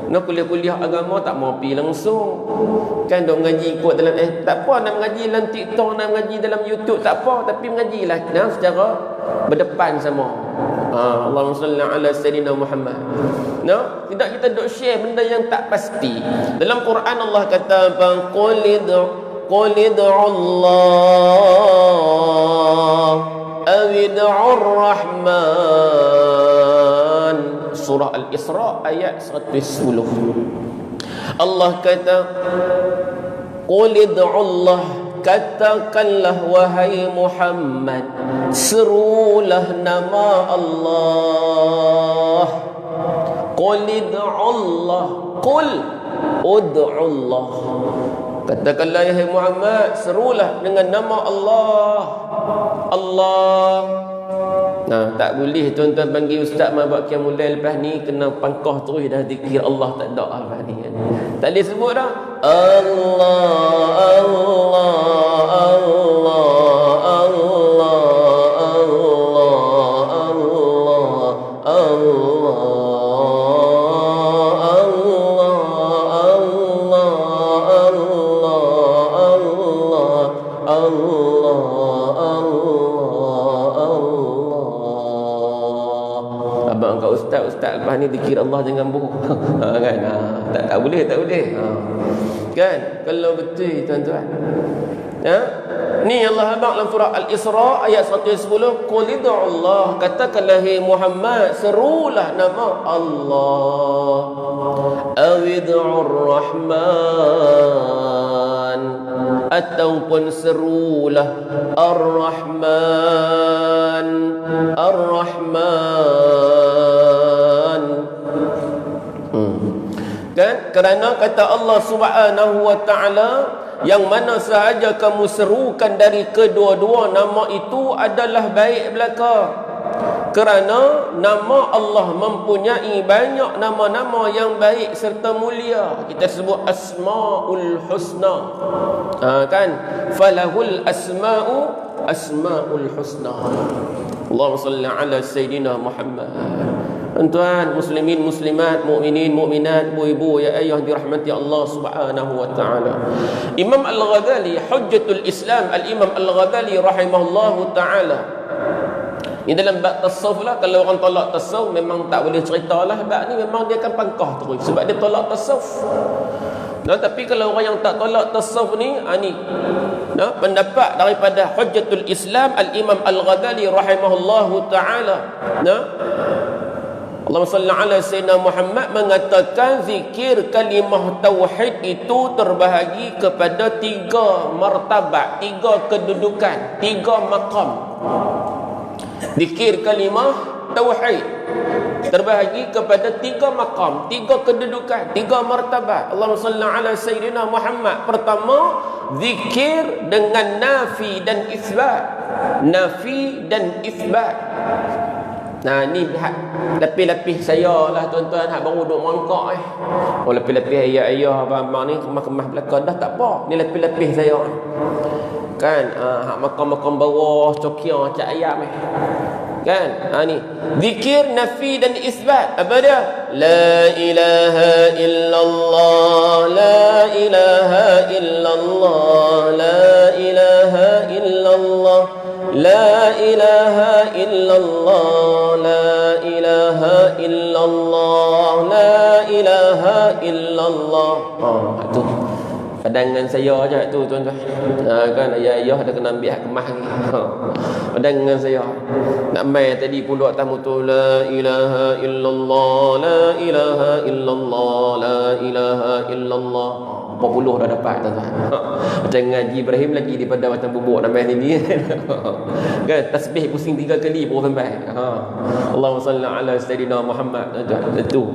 Nak kuliah-kuliah agama tak mau pergi langsung. Kan duk mengaji ikut dalam tak apa, nak mengaji dalam TikTok, nak mengaji dalam YouTube tak apa, tapi mengajilah secara berdepan sama. Allahumma salli ala sayyidina Muhammad. No, tidak kita duk share benda yang tak pasti. Dalam Quran Allah kata apa? Qul id'u Allah aw id'u Rahman. Surah Al-Isra ayat 110. Allah kata Qul id'u Allah, katakanlah wahai Muhammad, serulah nama Allah. Qul id'u Allah, qul ud'u Allah, katakanlah wahai Muhammad, serulah dengan nama Allah. Allah. Nah, tak boleh tuan-tuan panggil ustaz mai buat qiyamul lail lepas ni kena pangkah terus dah zikir Allah tak ada lepas ni kan. Tak boleh sebut dah Allah Allah Allah Allah Allah ustaz lepas ni zikir Allah jangan bohong. Kan? Tak boleh. Kan? Kalau betul tuan-tuan. Ni Allah abang dalam surah Al-Isra ayat 110, qul id'u Allah, katakanlah hai Muhammad, serulah nama Allah. Aw id'u Rahman, ataupun serulah Ar-Rahman. Kan? Kerana kata Allah Subhanahu wa ta'ala, yang mana sahaja kamu serukan dari kedua-dua nama itu adalah baik belaka. Kerana nama Allah mempunyai banyak nama-nama yang baik serta mulia. Kita sebut Asmaul Husna. Kan? Falahul asmaul husna. Allahumma salli ala sayyidina Muhammad. Tuan, muslimin, muslimat, mukminin, mukminat, ibu-ibu, ya ayuh dirahmati Allah Subhanahu wa ta'ala. Imam Al-Ghazali, Hujjatul Islam, Al-Imam Al-Ghazali rahimahullahu ta'ala. Ini dalam bab tasawuf lah. Kalau orang tolak tasawuf memang tak boleh cerita lah. Bab ni memang dia akan pangkah terus sebab dia tolak tasawuf. Tapi kalau orang yang tak tolak tasawuf ni, pendapat daripada Hujjatul Islam Al-Imam Al-Ghazali rahimahullahu ta'ala, Allahumma salli ala sayyidina Muhammad, mengatakan zikir kalimah tauhid itu terbahagi kepada 3 martabat, 3 kedudukan, 3 maqam. Zikir kalimah tauhid terbahagi kepada 3 maqam, 3 kedudukan, 3 martabat. Allahumma salli ala sayyidina Muhammad. Pertama, zikir dengan nafi dan isbat. Nafi dan isbat. Ni lapis-lapis saya lah tuan-tuan, hak baru duk merangkak lapis-lapis ayah-ayah abang-abang ni kemas-kemas belakang dah tak apa. Ni lapis-lapis saya kan. Hak makan-makan bawah cokiang cak ayam kan. Ni zikir nafi dan isbat. Apa dia? La ilaha illallah, la ilaha illallah, la ilaha illallah, la ilaha illallah, la ilaha illallah, la ilaha illallah. Tu padangan saya je tu tuan-tuan. Kan ayah-ayah ada kena ambil hak kemah ni. Padangan saya nak main tadi pun duk atas motor, la ilaha illallah, la ilaha illallah, la ilaha illallah. 40 dah dapat tuan-tuan. Macam ngaji Ibrahim lagi daripada macam bubuk nak main sini. Kan tasbih pusing 3 kali baru sampai. Allahumma salli ala sayyidina Muhammad. Itu.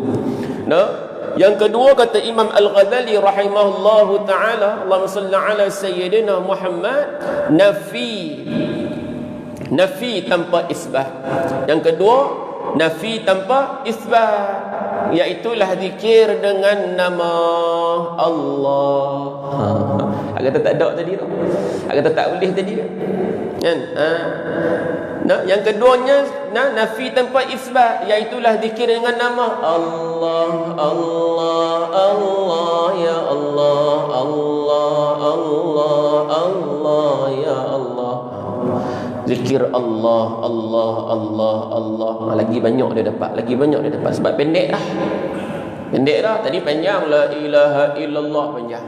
Yang kedua kata Imam Al-Ghazali rahimahullahu ta'ala, Allahumma salli ala sayyidina Muhammad, nafi tanpa isbat. Yang kedua, nafi tanpa isbat, iaitulah zikir dengan nama Allah. Kata tak ada tadi tu. Kata tak boleh tadi kan. Yang keduanya nafi tanpa isbat, iaitulah zikir dengan nama Allah. Allah, Allah, ya Allah, Allah, Allah, Allah, ya Allah. Zikir Allah, Allah, Allah, Allah. Lagi banyak dia dapat, lagi banyak dia dapat. Sebab pendek dah. Pendek dah. Tadi panjang, la ilaha illallah, panjang.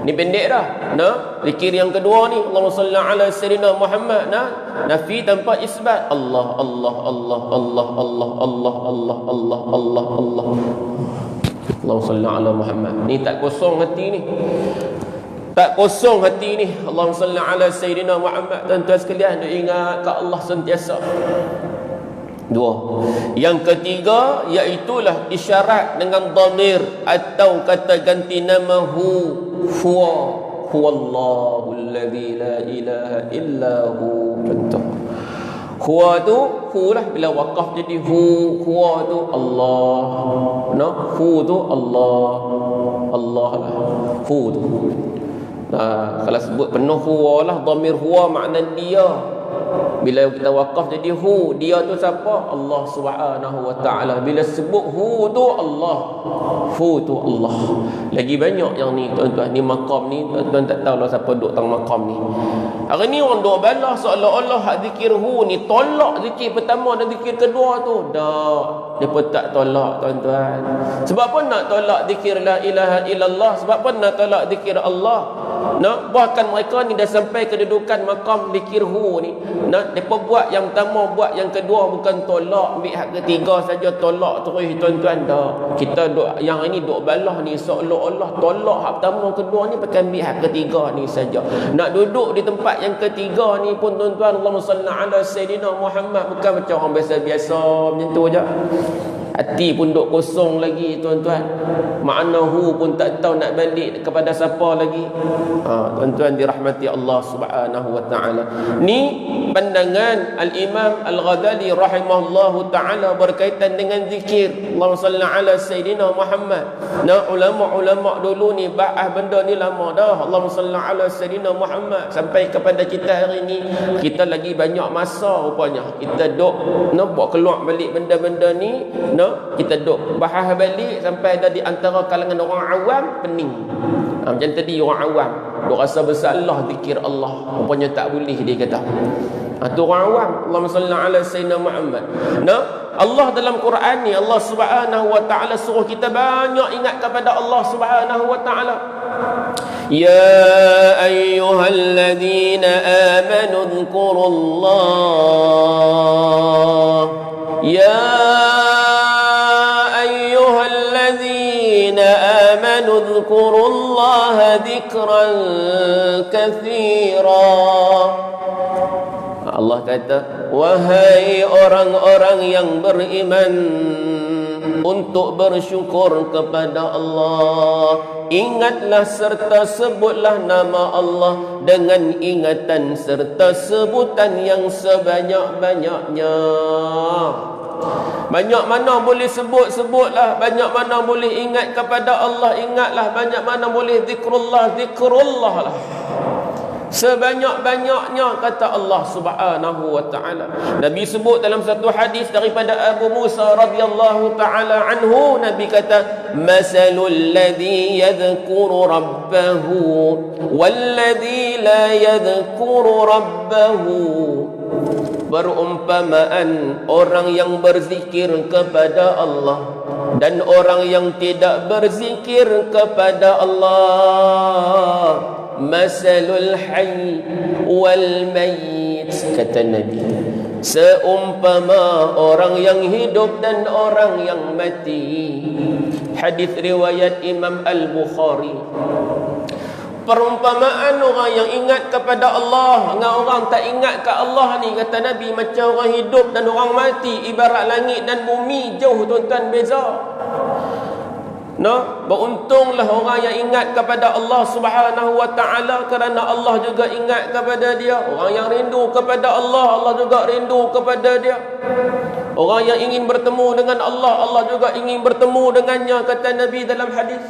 Ni pendek dah. Nah, zikir yang kedua ni, Allahumma salli ala sayyidina Muhammad. Nah, nafi tanpa isbat. Allah, Allah, Allah, Allah, Allah, Allah, Allah, Allah, Allah, Allah. Allahumma salli ala Muhammad. Ni tak kosong hati ni. Tak kosong hati ni. Allahumma salli ala sayyidina Muhammad. Tuan-tuan sekalian, duk ingat kat Allah sentiasa. Dua. Yang ketiga, iaitulah isyarat dengan dhamir atau kata ganti nama huwa. Huwallahu alladhi la ilaha illa hu. Contoh. Huwa tu, hu lah. Bila waqaf jadi hu. Huwa tu Allah. No? Hu tu Allah. Allah lah. Hu tu. Kalau sebut penuh huwa lah. Dhamir huwa makna dia. Bila kita wakaf jadi hu, dia tu siapa? Allah Subhanahu wa taala. Bila sebut hu tu Allah, hu tu Allah. Lagi banyak yang ni tuan-tuan, ni makam ni tuan-tuan tak tahu lah siapa duduk tang makam ni. Hari ni orang duk balas seolah-olah hak zikir hu ni tolak zikir pertama dan zikir kedua tu. Dak, depa tak tolak tuan-tuan. Sebab apa nak tolak zikir la ilaha illallah? Sebab apa nak tolak zikir Allah? Nah, bahkan mereka ni dah sampai kedudukan makam zikir hu ni. Nah, depa buat yang pertama, buat yang kedua, bukan tolak, ambil hak ketiga saja tolak terus tuan-tuan. Dak. Kita duk yang ini duk balah ni seolah-olah tolak hak pertama kedua ni pakai ambil hak ketiga ni saja. Nak duduk di tempat yang ketiga ni pun tuan-tuan, Allahumma salli ala sayyidina Muhammad, bukan macam orang biasa-biasa macam tu aja. Hati pun duk kosong lagi tuan-tuan. Makna hu pun tak tahu nak balik kepada siapa lagi. Tuan-tuan dirahmati Allah Subhanahu wa taala. Ni pandangan Al-Imam Al-Ghazali rahimahullahu taala berkaitan dengan zikir. Allahumma salli ala sayyidina Muhammad. Nah, ulama-ulama dulu ni bahas benda ni lama dah. Allahumma salli ala sayyidina Muhammad sampai kepada kita hari ni. Kita lagi banyak masa rupanya. Kita duk nak buat keluar balik benda-benda ni. Kita duk bahas balik sampai ada di antara kalangan orang awam pening. Macam tadi orang awam duk rasa bersalah zikir Allah, rupanya tak boleh dia kata. Tu orang awam. Allahumma salli ala sayyidina Muhammad. Allah dalam Quran ni Allah Subhanahu wa taala suruh kita banyak ingat kepada Allah Subhanahu wa taala. Ya ayyuhalladzina amanu dzkurullah. Ya آمنوا اذكروا الله ذكرا كثيرا. Allah kata, wahai orang-orang yang beriman, untuk bersyukur kepada Allah, ingatlah serta sebutlah nama Allah dengan ingatan serta sebutan yang sebanyak-banyaknya. Banyak mana boleh sebut-sebutlah, banyak mana boleh ingat kepada Allah, ingatlah. Banyak mana boleh zikrullah, zikrullah lah. Sebanyak-banyaknya kata Allah Subhanahu wa taala. Nabi sebut dalam satu hadis daripada Abu Musa radhiyallahu taala anhu, Nabi kata, "Masalul ladzi yadhkuru rabbahu wal ladzi la yadhkuru rabbahu." Perumpamaan orang yang berzikir kepada Allah dan orang yang tidak berzikir kepada Allah. Masalul hayy wal mayyit, kata Nabi, seumpama orang yang hidup dan orang yang mati. Hadis riwayat Imam Al-Bukhari. Perumpamaan orang yang ingat kepada Allah dengan orang tak ingat ke Allah ni, kata Nabi, macam orang hidup dan orang mati. Ibarat langit dan bumi, jauh tuan-tuan beza. Beruntunglah orang yang ingat kepada Allah Subhanahu wa taala, kerana Allah juga ingat kepada dia. Orang yang rindu kepada Allah, Allah juga rindu kepada dia. Orang yang ingin bertemu dengan Allah, Allah juga ingin bertemu dengannya, kata Nabi dalam hadis.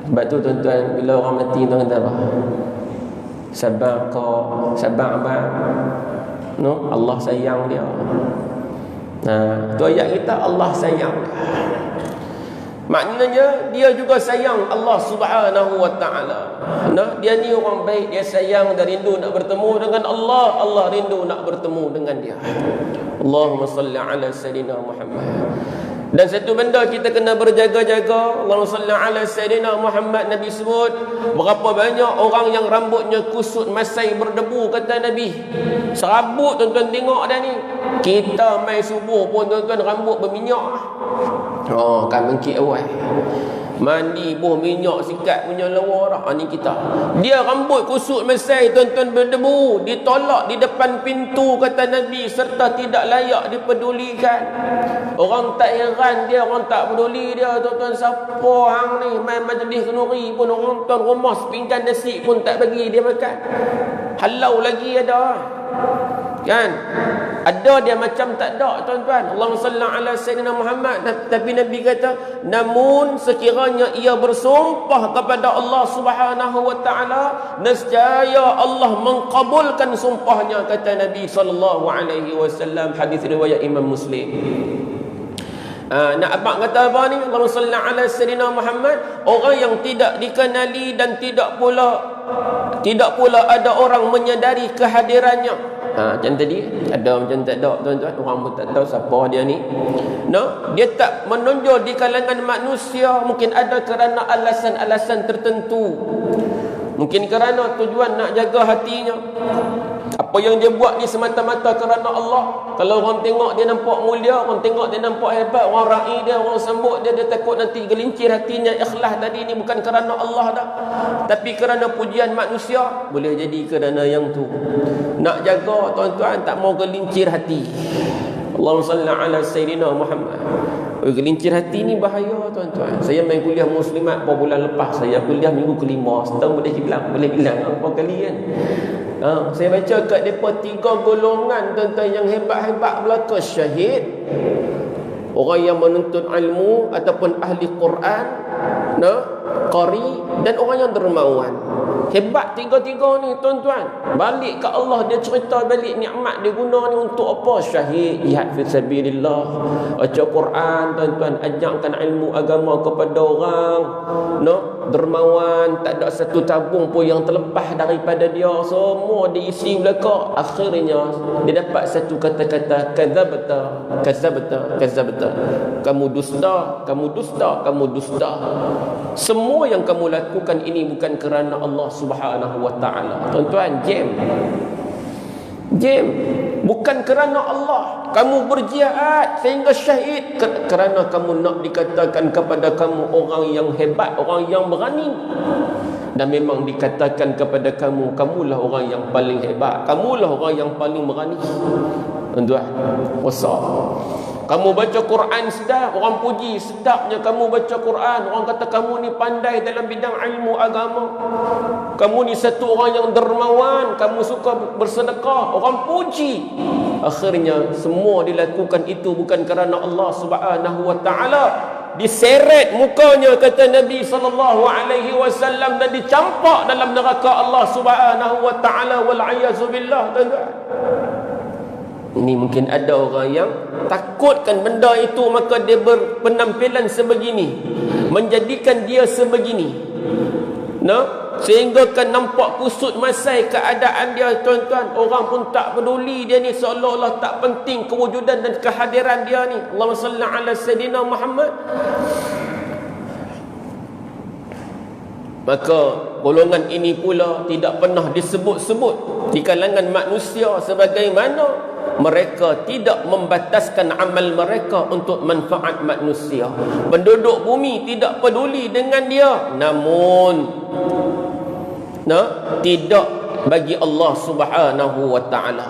Sebab tu tuan-tuan, bila orang mati tuan kata apa? Sabar kau, sabar abang. Allah sayang dia. Tu ayat kita, Allah sayang dia. Maknanya dia juga sayang Allah Subhanahu wa taala. Nah, dia ni orang baik, dia sayang dan rindu nak bertemu dengan Allah, Allah rindu nak bertemu dengan dia. Allahumma salli ala sayyidina Muhammad. Dan satu benda kita kena berjaga-jaga. Allahumma salli ala sayyidina Muhammad. Nabi sebut berapa banyak orang yang rambutnya kusut masai berdebu, kata Nabi. Serabut tuan-tuan tengok dah ni. Kita mai subuh pun tuan-tuan rambut berminyak. Oh, kan mengkit awal. Mandi buh minyak sikat punya lawa dah. Ni kita. Dia rambut kusut mesai tuan-tuan berdebu, ditolak di depan pintu, kata Nabi, serta tidak layak dipedulikan. Orang tak heran dia, orang tak peduli dia, tuan-tuan. Siapa hang ni main majlis kenuri pun, orang tuan rumah sepinggan nasi pun tak bagi dia makan. Halau lagi ada. Kan? Ada dia macam tak ada, tuan-tuan. Allahumma salli ala sayyidina Muhammad. Tapi Nabi kata, namun sekiranya ia bersumpah kepada Allah Subhanahu wa taala, nescaya Allah mengkabulkan sumpahnya, kata Nabi sallallahu alaihi wasallam. Hadis riwayat Imam Muslim. Nak abang kata apa ni? Allahumma salli ala sayyidina Muhammad. Orang yang tidak dikenali dan tidak pula ada orang menyadari kehadirannya. Macam tadi ada, macam tak ada, tuan-tuan. Orang pun tak tahu siapa dia ni. No, dia tak menonjol di kalangan manusia. Mungkin ada kerana alasan-alasan tertentu. Mungkin kerana tujuan nak jaga hatinya. Apa yang dia buat ni semata-mata kerana Allah. Kalau orang tengok dia nampak mulia, orang tengok dia nampak hebat, orang ra'i dia, orang sambut dia, dia takut nanti gelincir hatinya. Ikhlas tadi ni bukan kerana Allah dah, tapi kerana pujian manusia. Boleh jadi kerana yang tu. Nak jaga, tuan-tuan, tak mau gelincir hati. Allahumma salli ala sayyidina Muhammad. Gelincir hati ni bahaya, tuan-tuan. Saya main kuliah Muslimat beberapa bulan lepas. Saya kuliah minggu kelima. Setahun boleh bilang apa kali kan. Saya baca kat mereka 3 golongan, tuan-tuan, yang hebat-hebat belaka. Syahid, orang yang menuntut ilmu ataupun ahli Quran, qari, dan orang yang dermawan. Hebat 3-3 ni, tuan-tuan. Balik ke Allah, dia cerita balik nikmat dia guna ni untuk apa? Syahid, jihad fi sabilillah, baca Quran, tuan-tuan, ajarkan ilmu agama kepada orang. Dermawan, tak ada satu tabung pun yang terlepas daripada dia, semua diisi belaka. Akhirnya dia dapat satu kata-kata, kadzabta. Kamu dusta. Semua yang kamu lakukan ini bukan kerana Allah Subhanahu wa taala. Tuan-tuan, jam. Bukan kerana Allah kamu berjihad sehingga syahid, kerana kamu nak dikatakan kepada kamu orang yang hebat, orang yang berani. Dan memang dikatakan kepada kamu, kamulah orang yang paling hebat, kamulah orang yang paling berani. Tuan-tuan, besar. Kamu baca Quran sedap, orang puji sedapnya kamu baca Quran. Orang kata kamu ni pandai dalam bidang ilmu agama. Kamu ni satu orang yang dermawan, kamu suka bersedekah, orang puji. Akhirnya semua dilakukan itu bukan kerana Allah Subhanahu wa taala. Diseret mukanya, kata Nabi sallallahu alaihi wasallam, dan dicampak dalam neraka Allah Subhanahu wa taala, wal a'yazu billah. Ini mungkin ada orang yang takutkan benda itu, maka dia berpenampilan sebegini, menjadikan dia sebegini, sehingga kan nampak kusut masai keadaan dia, tuan-tuan. Orang pun tak peduli dia ni, seolah-olah tak penting kewujudan dan kehadiran dia ni. Allahumma salli ala sayyidina Muhammad. Maka golongan ini pula tidak pernah disebut-sebut di kalangan manusia, sebagaimana mereka tidak membataskan amal mereka untuk manfaat manusia. Penduduk bumi tidak peduli dengan dia, namun tidak bagi Allah Subhanahu wa taala.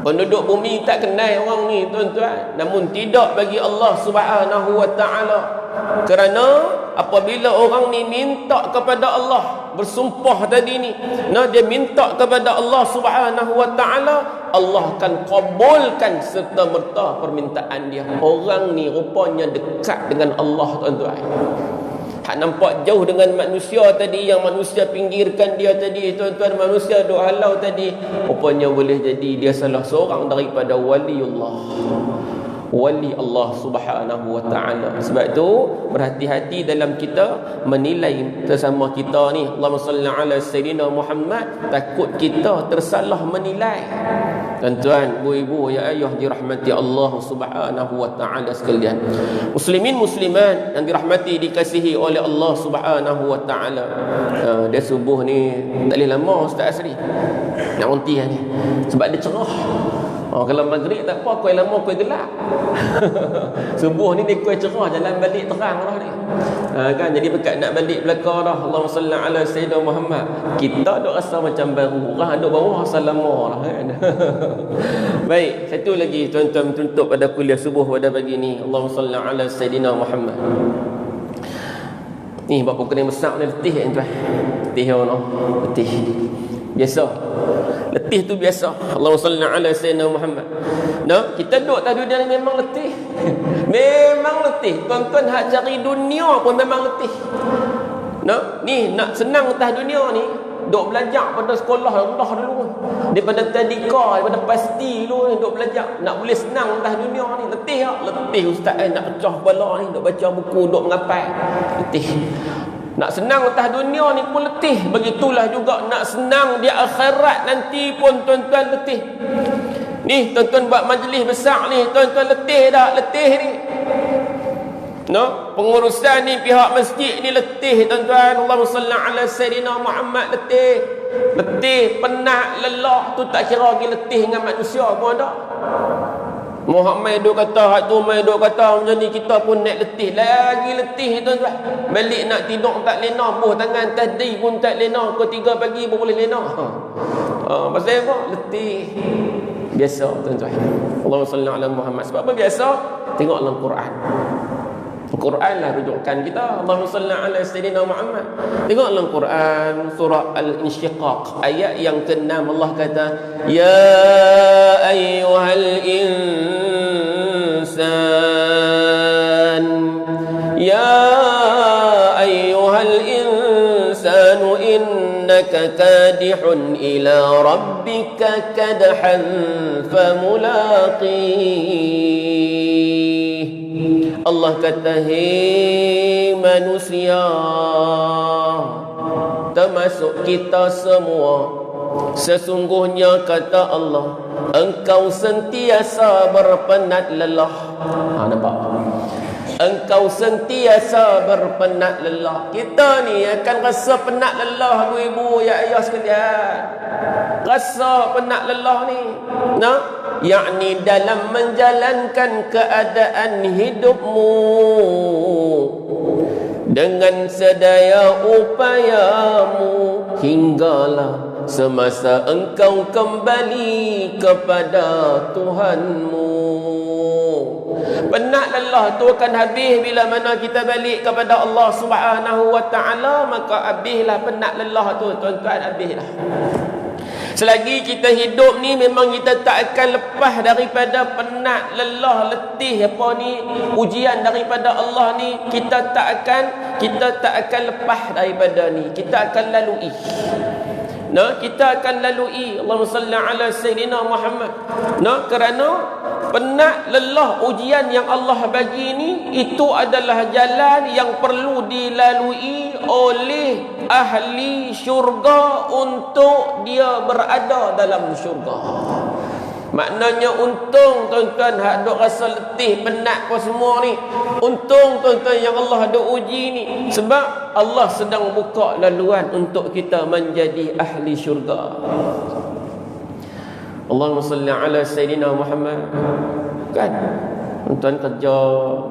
Penduduk bumi tak kenal orang ni, tuan-tuan, namun tidak bagi Allah Subhanahu wa taala. Kerana apabila orang ni minta kepada Allah, bersumpah tadi ni, dia minta kepada Allah Subhanahu wa taala, Allah akan kabulkan serta merta permintaan dia. Orang ni rupanya dekat dengan Allah, tuan-tuan. Hak nampak jauh dengan manusia tadi, yang manusia pinggirkan dia tadi, tuan-tuan, manusia duk halau tadi, rupanya boleh jadi dia salah seorang daripada waliullah. wali Allah Subhanahu wa taala. Sebab tu berhati-hati dalam kita menilai sesama kita ni. Allahumma salli ala sayyidina Muhammad, takut kita tersalah menilai. Tuan-tuan, ibu-ibu, ya ayah dirahmati Allah Subhanahu wa taala sekalian. Muslimin muslimat yang dirahmati dikasihi oleh Allah Subhanahu wa taala. Dia subuh ni tak boleh lama Ustaz Asri nak unti ni sebab dia cerah. Kalau maghrib tak apa, kuih lama kuih gelap. Subuh ni dia kuih cerah, jalan balik terang dah ni. Kan, jadi dekat nak balik belakang dah. Allahumma salli ala sayyidina Muhammad. Kita duk rasa macam baru, orang duk bawah rasa lama dah kan. Baik, satu lagi tuan-tuan tutup pada kuliah subuh pada pagi ni. Allahumma salli ala sayyidina Muhammad. Ni buat pokok yang besar ni letih tuan. Letih ono, letih. Biasa. Letih tu biasa. Allahumma salli ala sayyidina Muhammad. Nah, kita duduk atas dunia ni memang letih. Memang letih. Tuan-tuan hak cari dunia pun memang letih. Nah, ni nak senang atas dunia ni, duk belajar pada sekolah rendah dulu. Daripada tadika, daripada pasti dulu ni duk belajar. Nak boleh senang atas dunia ni letih tak? Letih ustaz nak pecah kepala ni, duk baca buku, duk mengapai. Letih. Nak senang atas dunia ni pun letih. Begitulah juga nak senang di akhirat nanti pun tuan-tuan letih. Ni tuan-tuan buat majlis besar ni, tuan-tuan letih dah, letih ni. No, pengurusan ni pihak masjid ni letih tuan-tuan. Allahumma salli ala sayyidina Muhammad, letih. Letih, penat, lelah tu tak kira lagi letih dengan manusia pun ada. Muhammad duk kata, hak tu mai duk kata macam ni, kita pun nak letih, lagi letih tuan-tuan. Balik nak tidur tak lena, buh tangan tadi pun tak lena, pukul 3 pagi pun boleh lena. Pasal apa? Letih. Biasa tuan-tuan. Allahumma salli ala Muhammad. Sebab apa biasa? Tengok dalam Quran. Quran lah rujukan kita. Allahumma salli ala sayyidina Muhammad. Tengok dalam Quran surah Al-Insyiqaq ayat yang ke-6, Allah kata, ya ayyuhal insan, ya ayyuhal insanu innaka kadihun ila rabbika kadhan famulaqih. Allah kata, hei manusia, termasuk kita semua, sesungguhnya kata Allah, engkau sentiasa berpenat lelah. Nampak? Engkau sentiasa berpenat lelah. Kita ni akan rasa penat lelah, ibu-ibu, ya ayah sekalian. Rasa penat lelah ni, nah, yakni dalam menjalankan keadaan hidupmu dengan sedaya upayamu hinggalah semasa engkau kembali kepada Tuhanmu. Penat lelah tu akan habis bila mana kita balik kepada Allah Subhanahu wa taala, maka habislah penat lelah tu tuan-tuan, habislah. Selagi kita hidup ni memang kita tak akan lepas daripada penat, lelah, letih apa ni, ujian daripada Allah ni kita tak akan lepas daripada ni. Kita akan lalui. Nah, kita akan lalui. Allahumma salli ala sayyidina Muhammad. Nah, kerana penat, lelah, ujian yang Allah bagi ni, itu adalah jalan yang perlu dilalui oleh ahli syurga untuk dia berada dalam syurga. Maknanya untung tuan-tuan hak duk rasa letih, penat apa semua ni. Untung tuan-tuan yang Allah duk uji ni, sebab Allah sedang buka laluan untuk kita menjadi ahli syurga. Allahumma salli ala sayyidina Muhammad. Kan? Tuan kerja,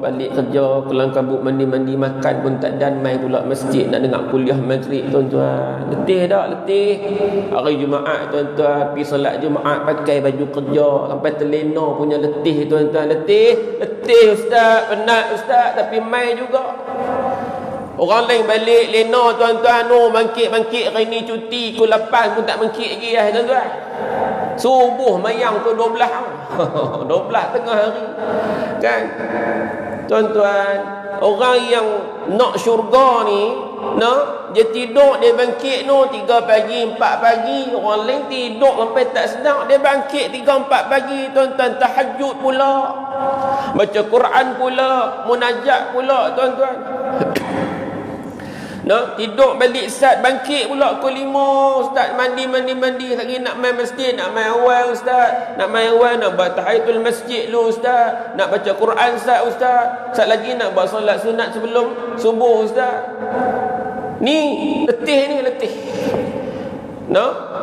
balik kerja, kelang kabut, mandi-mandi, makan pun tak dan, mai pula masjid nak dengar kuliah maghrib tuan-tuan. Letih tak? Letih. Hari Jumaat tuan-tuan, pergi solat Jumaat pakai baju kerja sampai terlena punya letih tuan-tuan. Letih. Letih ustaz, penat ustaz, tapi mai juga. Orang lain balik lena tuan-tuan, bangkit-bangkit hari ni cuti, pukul 8 pun tak bangkit lagi lah tuan-tuan. Subuh mayang ke 12 12 tengah hari. Kan? Tuan-tuan, orang yang nak syurga ni dia tidur, dia bangkit 3 pagi, 4 pagi. Orang lain tidur sampai tak sedar, dia bangkit 3, 4 pagi, tuan-tuan. Tahajud pula, baca Quran pula, munajat pula, tuan-tuan. Tidur balik Ustaz, bangkit pula pukul 5 Ustaz, mandi lagi nak main masjid, nak main awal Ustaz, nak buat tahiyatul masjid dulu Ustaz, nak baca Quran Ustaz, lagi nak buat solat sunat sebelum subuh Ustaz. Ni letih,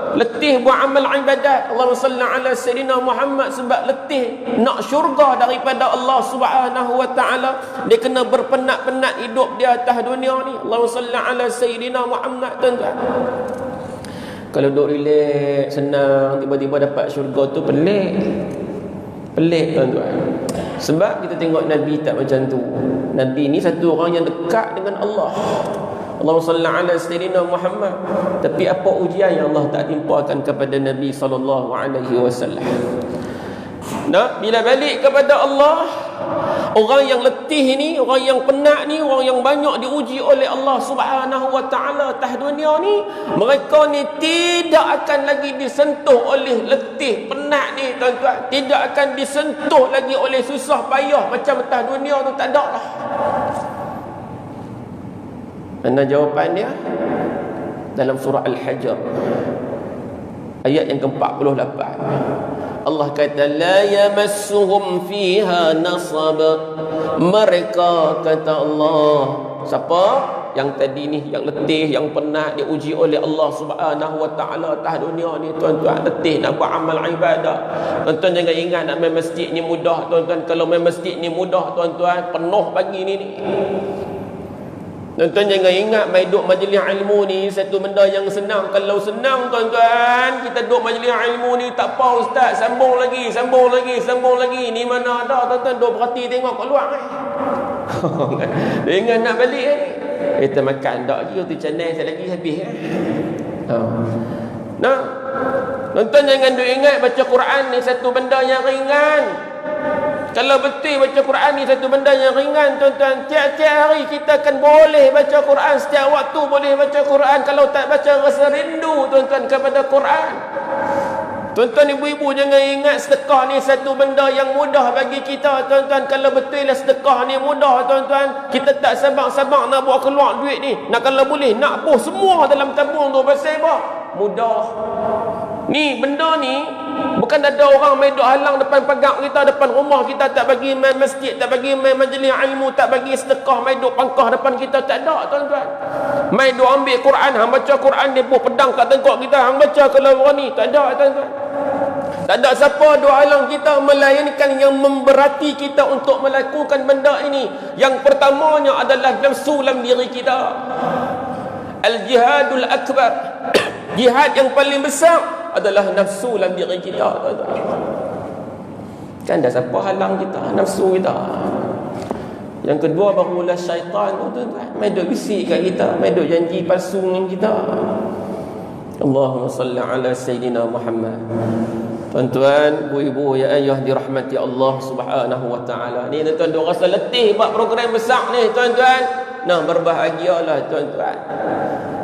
letih buat amal ibadat. Allahumma salli ala sayyidina Muhammad. Sebab letih nak syurga daripada Allah Subhanahu wa taala, dia kena berpenat-penat hidup di atas dunia ni. Allahumma salli ala sayyidina Muhammad, tuan-tuan. Kalau duduk relax, senang, tiba-tiba dapat syurga tu pelik, tuan-tuan. Sebab kita tengok Nabi tak macam tu. Nabi ni satu orang yang dekat dengan Allah. Allahumma salli ala sayyidina Muhammad. Tapi apa ujian yang Allah tak timpakan kepada Nabi sallallahu alaihi wasallam. Bila balik kepada Allah, orang yang letih ni, orang yang penat ni, orang yang banyak diuji oleh Allah Subhanahu wa taala atas dunia ni, mereka ni tidak akan lagi disentuh oleh letih, penat ni, tuan-tuan. Tidak akan disentuh lagi oleh susah payah macam atas dunia tu, tak ada dah. Mana jawapan dia? Dalam surah Al-Hajr ayat yang ke-48, Allah kata la yamassuhum fiha nasab. Mereka, kata Allah, siapa yang tadi ni, yang letih, yang penat, diuji oleh Allah Subhanahu wa taala atas dunia ni, tuan-tuan, letih nak buat amal ibadah. Tuan-tuan jangan ingat nak main masjid ni mudah, tuan-tuan. Kalau main masjid ni mudah, tuan-tuan, penuh pagi ni. Tuan-tuan jangan ingat main duduk majlis ilmu ni satu benda yang senang. Kalau senang, tuan-tuan, kita duduk majlis ilmu ni tak apa Ustaz, sambung lagi. Ni mana ada, tuan-tuan, duduk berhati tengok kat luar ni. Dia ingat nak balik ni. Kita makan tak lagi, tu channel saya lagi habis. Tuan-tuan jangan duk ingat baca Quran ni satu benda yang ringan. Kalau betul baca Quran ni satu benda yang ringan, tuan-tuan, tiap-tiap hari kita akan boleh baca Quran, setiap waktu boleh baca Quran. Kalau tak baca, rasa rindu, tuan-tuan, kepada Quran. Tuan-tuan, ibu-ibu, jangan ingat sedekah ni satu benda yang mudah bagi kita, tuan-tuan. Kalau betul lah sedekah ni mudah, tuan-tuan, kita tak sabar-sabar nak buat keluar duit ni. Nak, kalau boleh, nak buh semua dalam tabung tu. Pasal apa? Mudah. Ni benda ni bukan ada orang main duk halang depan pagar kita, depan rumah kita, tak bagi main masjid, tak bagi main majlis ilmu, tak bagi sedekah, main duk pangkah depan kita, tak ada, tuan-tuan. Main duk ambil Quran, hang baca Quran, dia buh pedang kat tengkok kita, hang baca kalau berani, tak ada, tuan-tuan. Tak ada siapa duk halang kita, melainkan yang memberati kita untuk melakukan benda ini. Yang pertamanya adalah nafsu dalam diri kita. Al-jihadul akbar. Jihad yang paling besar adalah nafsu dalam diri kita, tuan-tuan. Kan dah siapa halang kita? Nafsu kita. Yang kedua barulah syaitan, tuan-tuan. Mai duk bisik kat kita, mai duk janji palsu dengan kita. Allahumma salli ala sayyidina Muhammad. Tuan-tuan, ibu-ibu, ya ayah dirahmati Allah Subhanahu wa taala. Ni tuan-tuan duk rasa letih buat program besar ni, tuan-tuan. Nah, berbahagialah, tuan-tuan.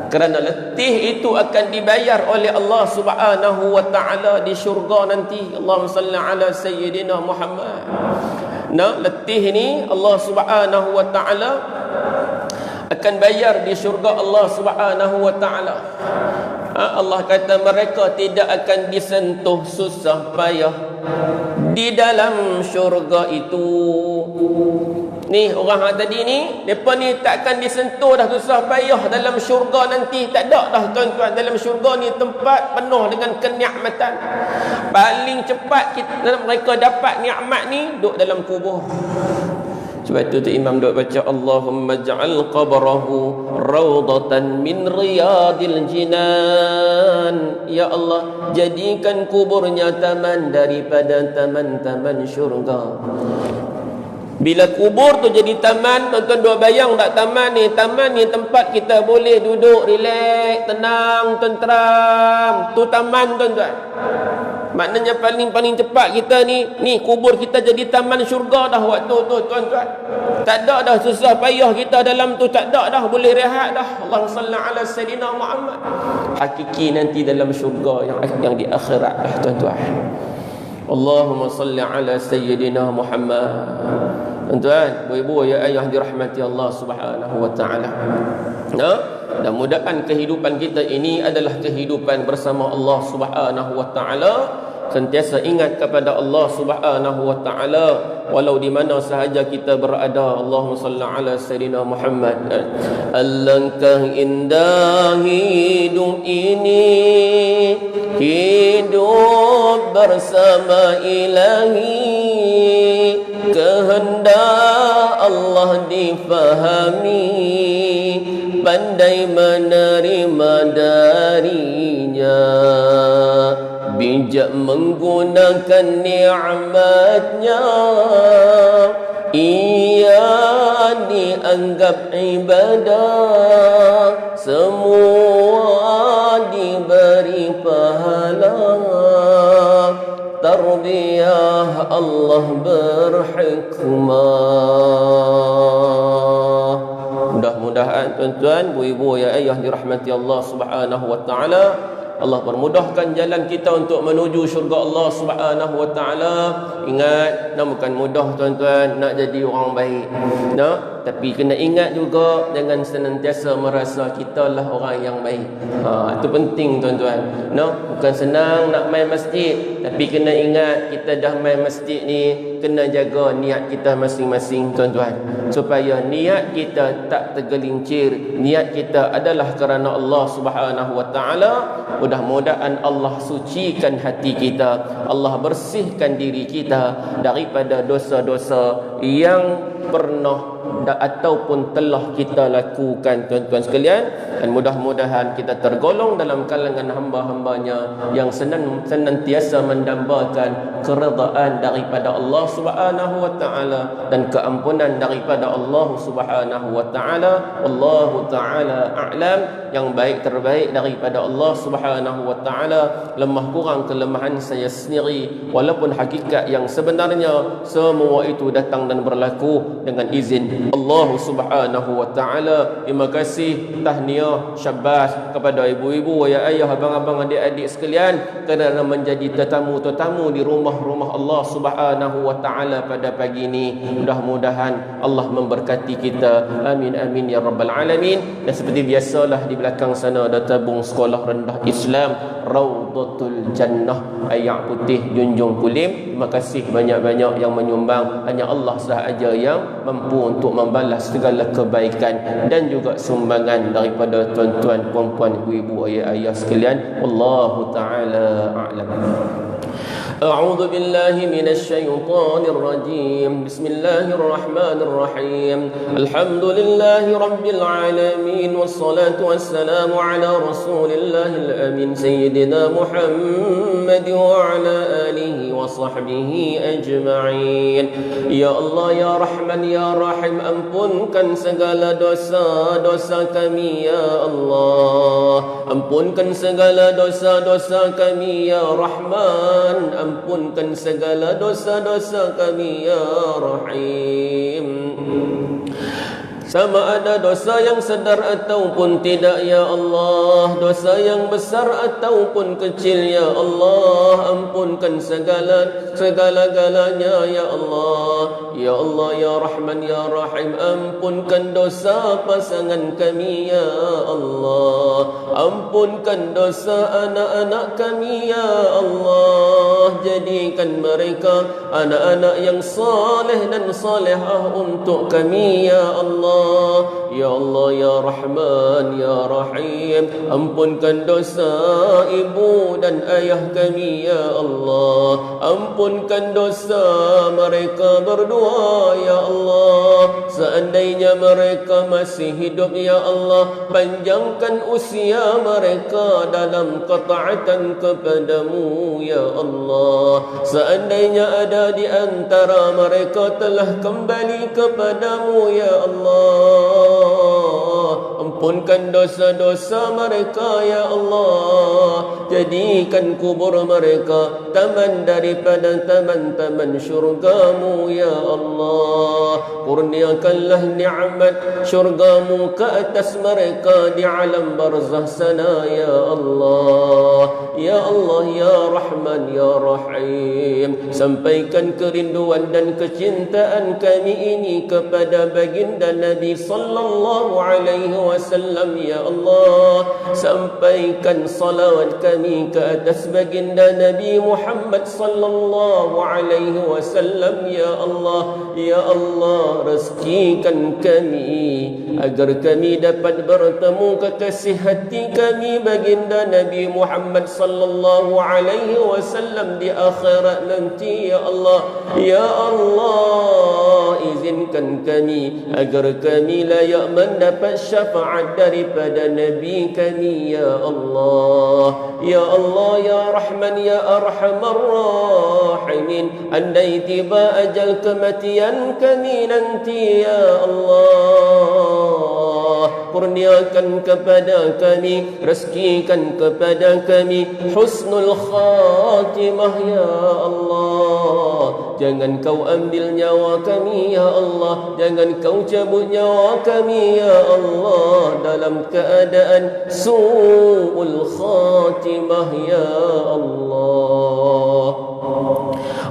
Kerana letih itu akan dibayar oleh Allah Subhanahu wa taala di syurga nanti. Allahumma salli ala sayyidina Muhammad. Nah, letih ni Allah Subhanahu wa taala akan bayar di syurga Allah Subhanahu wa taala. Allah kata mereka tidak akan disentuh susah payah di dalam syurga itu. Ni orang tadi ni, mereka ni takkan disentuh dah susah payah dalam syurga nanti. Tak ada dah, tuan-tuan. Dalam syurga ni tempat penuh dengan kenikmatan. Paling cepat mereka dapat nikmat ni duduk dalam kubur. Sebab itu tu Imam duk baca Allahumma ja'al qabrahu rawdatan min riyadil jinan. Ya Allah, jadikan kuburnya taman daripada taman-taman syurga. Bila kubur tu jadi taman, tuan-tuan dua bayang tak taman ni? Taman ni tempat kita boleh duduk, relax, tenang, tenteram. Tu taman, tuan-tuan. Maknanya paling cepat kita ni kubur kita jadi taman syurga dah waktu tu, tuan-tuan. Tak ada dah susah payah kita dalam tu, tak ada dah, boleh rehat dah. Allahumma salli ala sayyidina Muhammad. Hakiki nanti dalam syurga yang di akhirat dah, tuan-tuan. Allahumma salli ala sayyidina Muhammad. Tuan-tuan, ibu-ibu ya ayah dirahmati Allah Subhanahu wa taala. Dan mudahan kehidupan kita ini adalah kehidupan bersama Allah Subhanahu wa taala. Sentiasa ingat kepada Allah Subhanahu wa taala walau di mana sahaja kita berada. Allahumma salli ala sayyidina Muhammad. Alangkah indah hidup ini, hidup bersama ilahi, kehendak Allah difahami, pandai menerima darinya, bijak menggunakan nikmatnya, ia dianggap ibadah, semua diberi pahala, tarbiyah Allah berhikmah. Mudah-mudahan tuan-tuan, ibu-ibu ya ayah dirahmati Allah Subhanahu wa taala, Allah permudahkan jalan kita untuk menuju syurga Allah Subhanahu wa taala. Ingat, bukan mudah tuan-tuan nak jadi orang baik. Tapi kena ingat juga jangan senantiasa merasa kita lah orang yang baik. Itu penting tuan-tuan. Bukan senang nak main masjid, tapi kena ingat kita dah main masjid ni kena jaga niat kita masing-masing tuan-tuan, supaya niat kita tak tergelincir. Niat kita adalah kerana Allah Subhanahu wa taala. Mudah-mudahan Allah sucikan hati kita, Allah bersihkan diri kita daripada dosa-dosa yang pernah ataupun telah kita lakukan, tuan-tuan sekalian. Dan mudah-mudahan kita tergolong dalam kalangan hamba-hambanya yang senantiasa mendambakan keredaan daripada Allah Subhanahu wa taala dan keampunan daripada Allah Subhanahu wa taala. Allahu taala a'lam. Yang baik terbaik daripada Allah Subhanahu wa taala. Lemah kurang kelemahan saya sendiri, walaupun hakikat yang sebenarnya semua itu datang dan berlaku dengan izin Allah Subhanahu wa taala. Terima kasih, tahniah, syabas kepada ibu-ibu, ayah, abang-abang, adik-adik sekalian kerana menjadi tetamu-tetamu di rumah-rumah Allah Subhanahu wa taala pada pagi ini. Mudah-mudahan Allah memberkati kita. Amin amin ya rabbal alamin. Dan seperti biasalah di belakang sana ada tabung sekolah rendah Islam Raudatul Jannah, Ayak Putih, Junjung Kulim. Terima kasih banyak-banyak yang menyumbang. Hanya Allah sahaja yang mampu untuk membalas segala kebaikan dan juga sumbangan daripada tuan-tuan, puan-puan, ibu-ibu, ayah-ayah sekalian. Wallahu ta'ala a'lam. أعوذ بالله من الشيطان الرجيم. بسم الله الرحمن الرحيم. الحمد لله رب العالمين، والصلاة والسلام على رسول الله الأمين سيدنا محمد وعلى آله وصحبه أجمعين. Ya Allah, Ya Rahman, Ya Rahim, ampunkan segala dosa-dosa kami, Ya Allah. Ampunkan segala dosa-dosa kami, Ya Rahman. Ampunkan segala dosa-dosa kami, Ya Rahim. Sama ada dosa yang sedar ataupun tidak, Ya Allah. Dosa yang besar ataupun kecil, Ya Allah. Ampunkan segala-galanya, Ya Allah. Ya Allah, Ya Rahman, Ya Rahim, ampunkan dosa pasangan kami, Ya Allah. Ampunkan dosa anak-anak kami, Ya Allah. Jadikan mereka anak-anak yang saleh dan salehah untuk kami, Ya Allah. Ya Allah ya Rahman ya Rahim, ampunkan dosa ibu dan ayah kami ya Allah, ampunkan dosa mereka berdua ya Allah. Seandainya mereka masih hidup ya Allah, panjangkan usia mereka dalam ketaatan kepadamu ya Allah. Seandainya ada di antara mereka telah kembali kepadamu ya Allah, ampunkan dosa-dosa mereka ya Allah. Jadikan kubur mereka taman daripada taman-taman syurgamu ya Allah. Kurniakanlah ni'mat syurgamu ke atas mereka di alam barzah sana ya Allah. Ya Allah ya Rahman ya Rahim, sampaikan kerinduan dan kecintaan kami ini kepada baginda Nabi sallallahu alaihi wasallam ya Allah. Sampaikan salawat kami ke atas baginda Nabi Muhammad sallallahu alaihi wasallam ya Allah. Ya Allah, rezekikan kami agar kami dapat bertemu kekasih hati kami baginda Nabi Muhammad sallallahu alaihi wasallam di akhirat nanti ya Allah. Ya Allah, izinkan kami agar kami layak mendapat syafaat daripada Nabi kami ya Allah. Ya Allah ya Rahman ya Arhamar Rahimin, andai tiba ajal kematian kami nanti ya Allah, kurniakan kepada kami, rezekikan kepada kami husnul khatimah ya Allah. Jangan kau ambil nyawa kami ya Allah, jangan kau cabut nyawa kami ya Allah dalam keadaan su'ul khatimah ya Allah.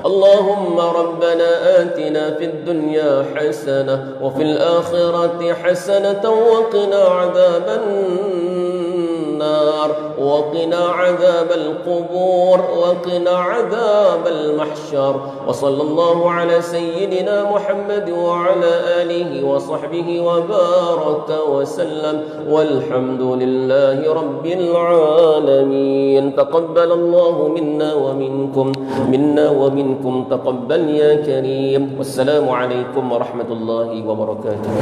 اللهم ربنا آتنا في الدنيا حسنة وفي الآخرة حسنة وقنا عذاب النار وقنا عذاب القبور وقنا عذاب المحشر. وصلى الله على سيدنا محمد وعلى آله وصحبه وبارك وسلم والحمد لله رب العالمين. تقبل الله منا ومنكم تقبل يا كريم. والسلام عليكم ورحمة الله وبركاته.